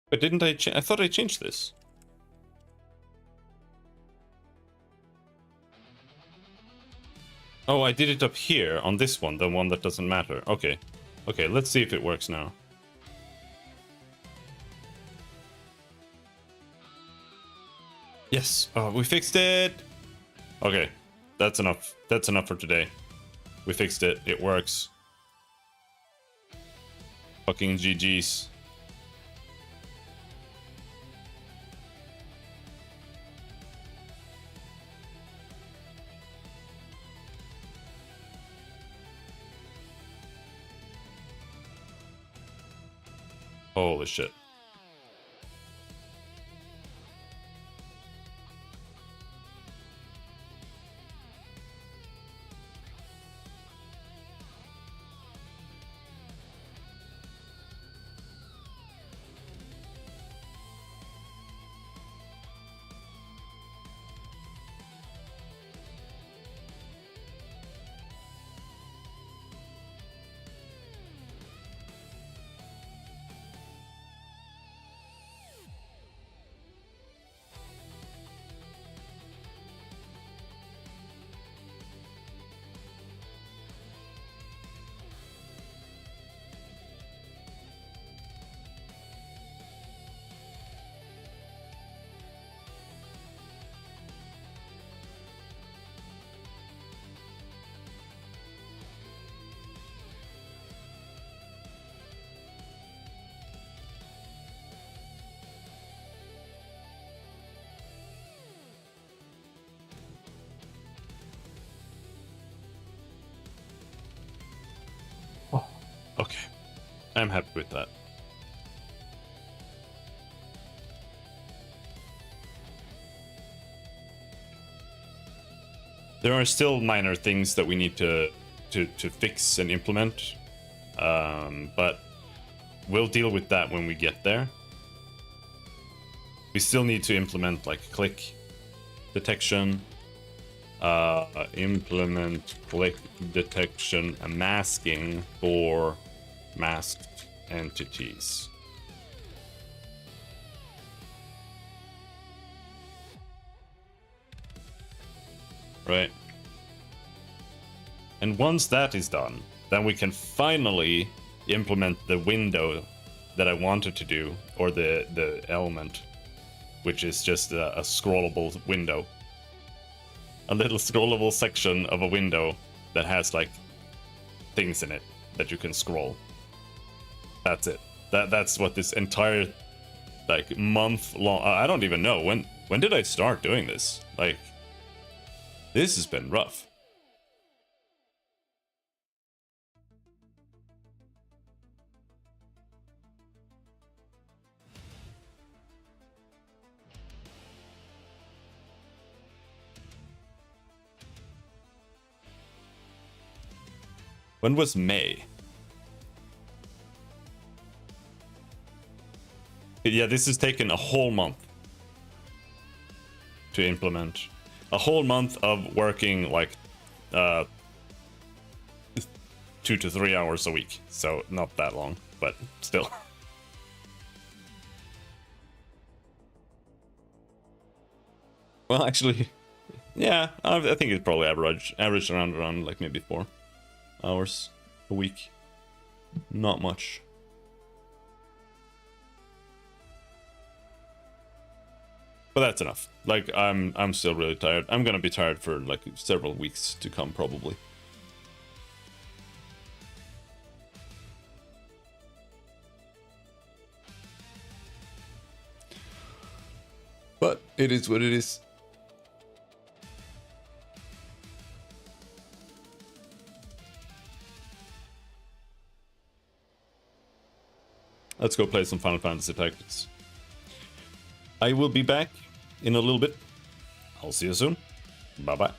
But didn't I I thought I changed this. Oh, I did it up here on this one, the one that doesn't matter. Okay. Okay, let's see if it works now. Yes. Oh, we fixed it. Okay, that's enough. That's enough for today. We fixed it. It works. Fucking GG's. Holy shit. Okay, I'm happy with that. There are still minor things that we need to fix and implement, but we'll deal with that when we get there. We still need to implement like click detection, implement click detection and masking for masked entities. Right. And once that is done, then we can finally implement the window that I wanted to do, or the element, which is just a scrollable window. A little scrollable section of a window that has like things in it that you can scroll. That's it. That's what this entire like month long, I don't even know when did I start doing this? Like, this has been rough. When was May? Yeah, this has taken a whole month to implement. A whole month of working like 2 to 3 hours a week. So not that long, but still. Well, actually, yeah, I think it's probably average around like maybe 4 hours a week. Not much. But that's enough. Like, I'm still really tired. I'm gonna be tired for like several weeks to come, probably. But it is what it is. Let's go play some Final Fantasy Tactics. I will be back in a little bit. I'll see you soon. Bye bye.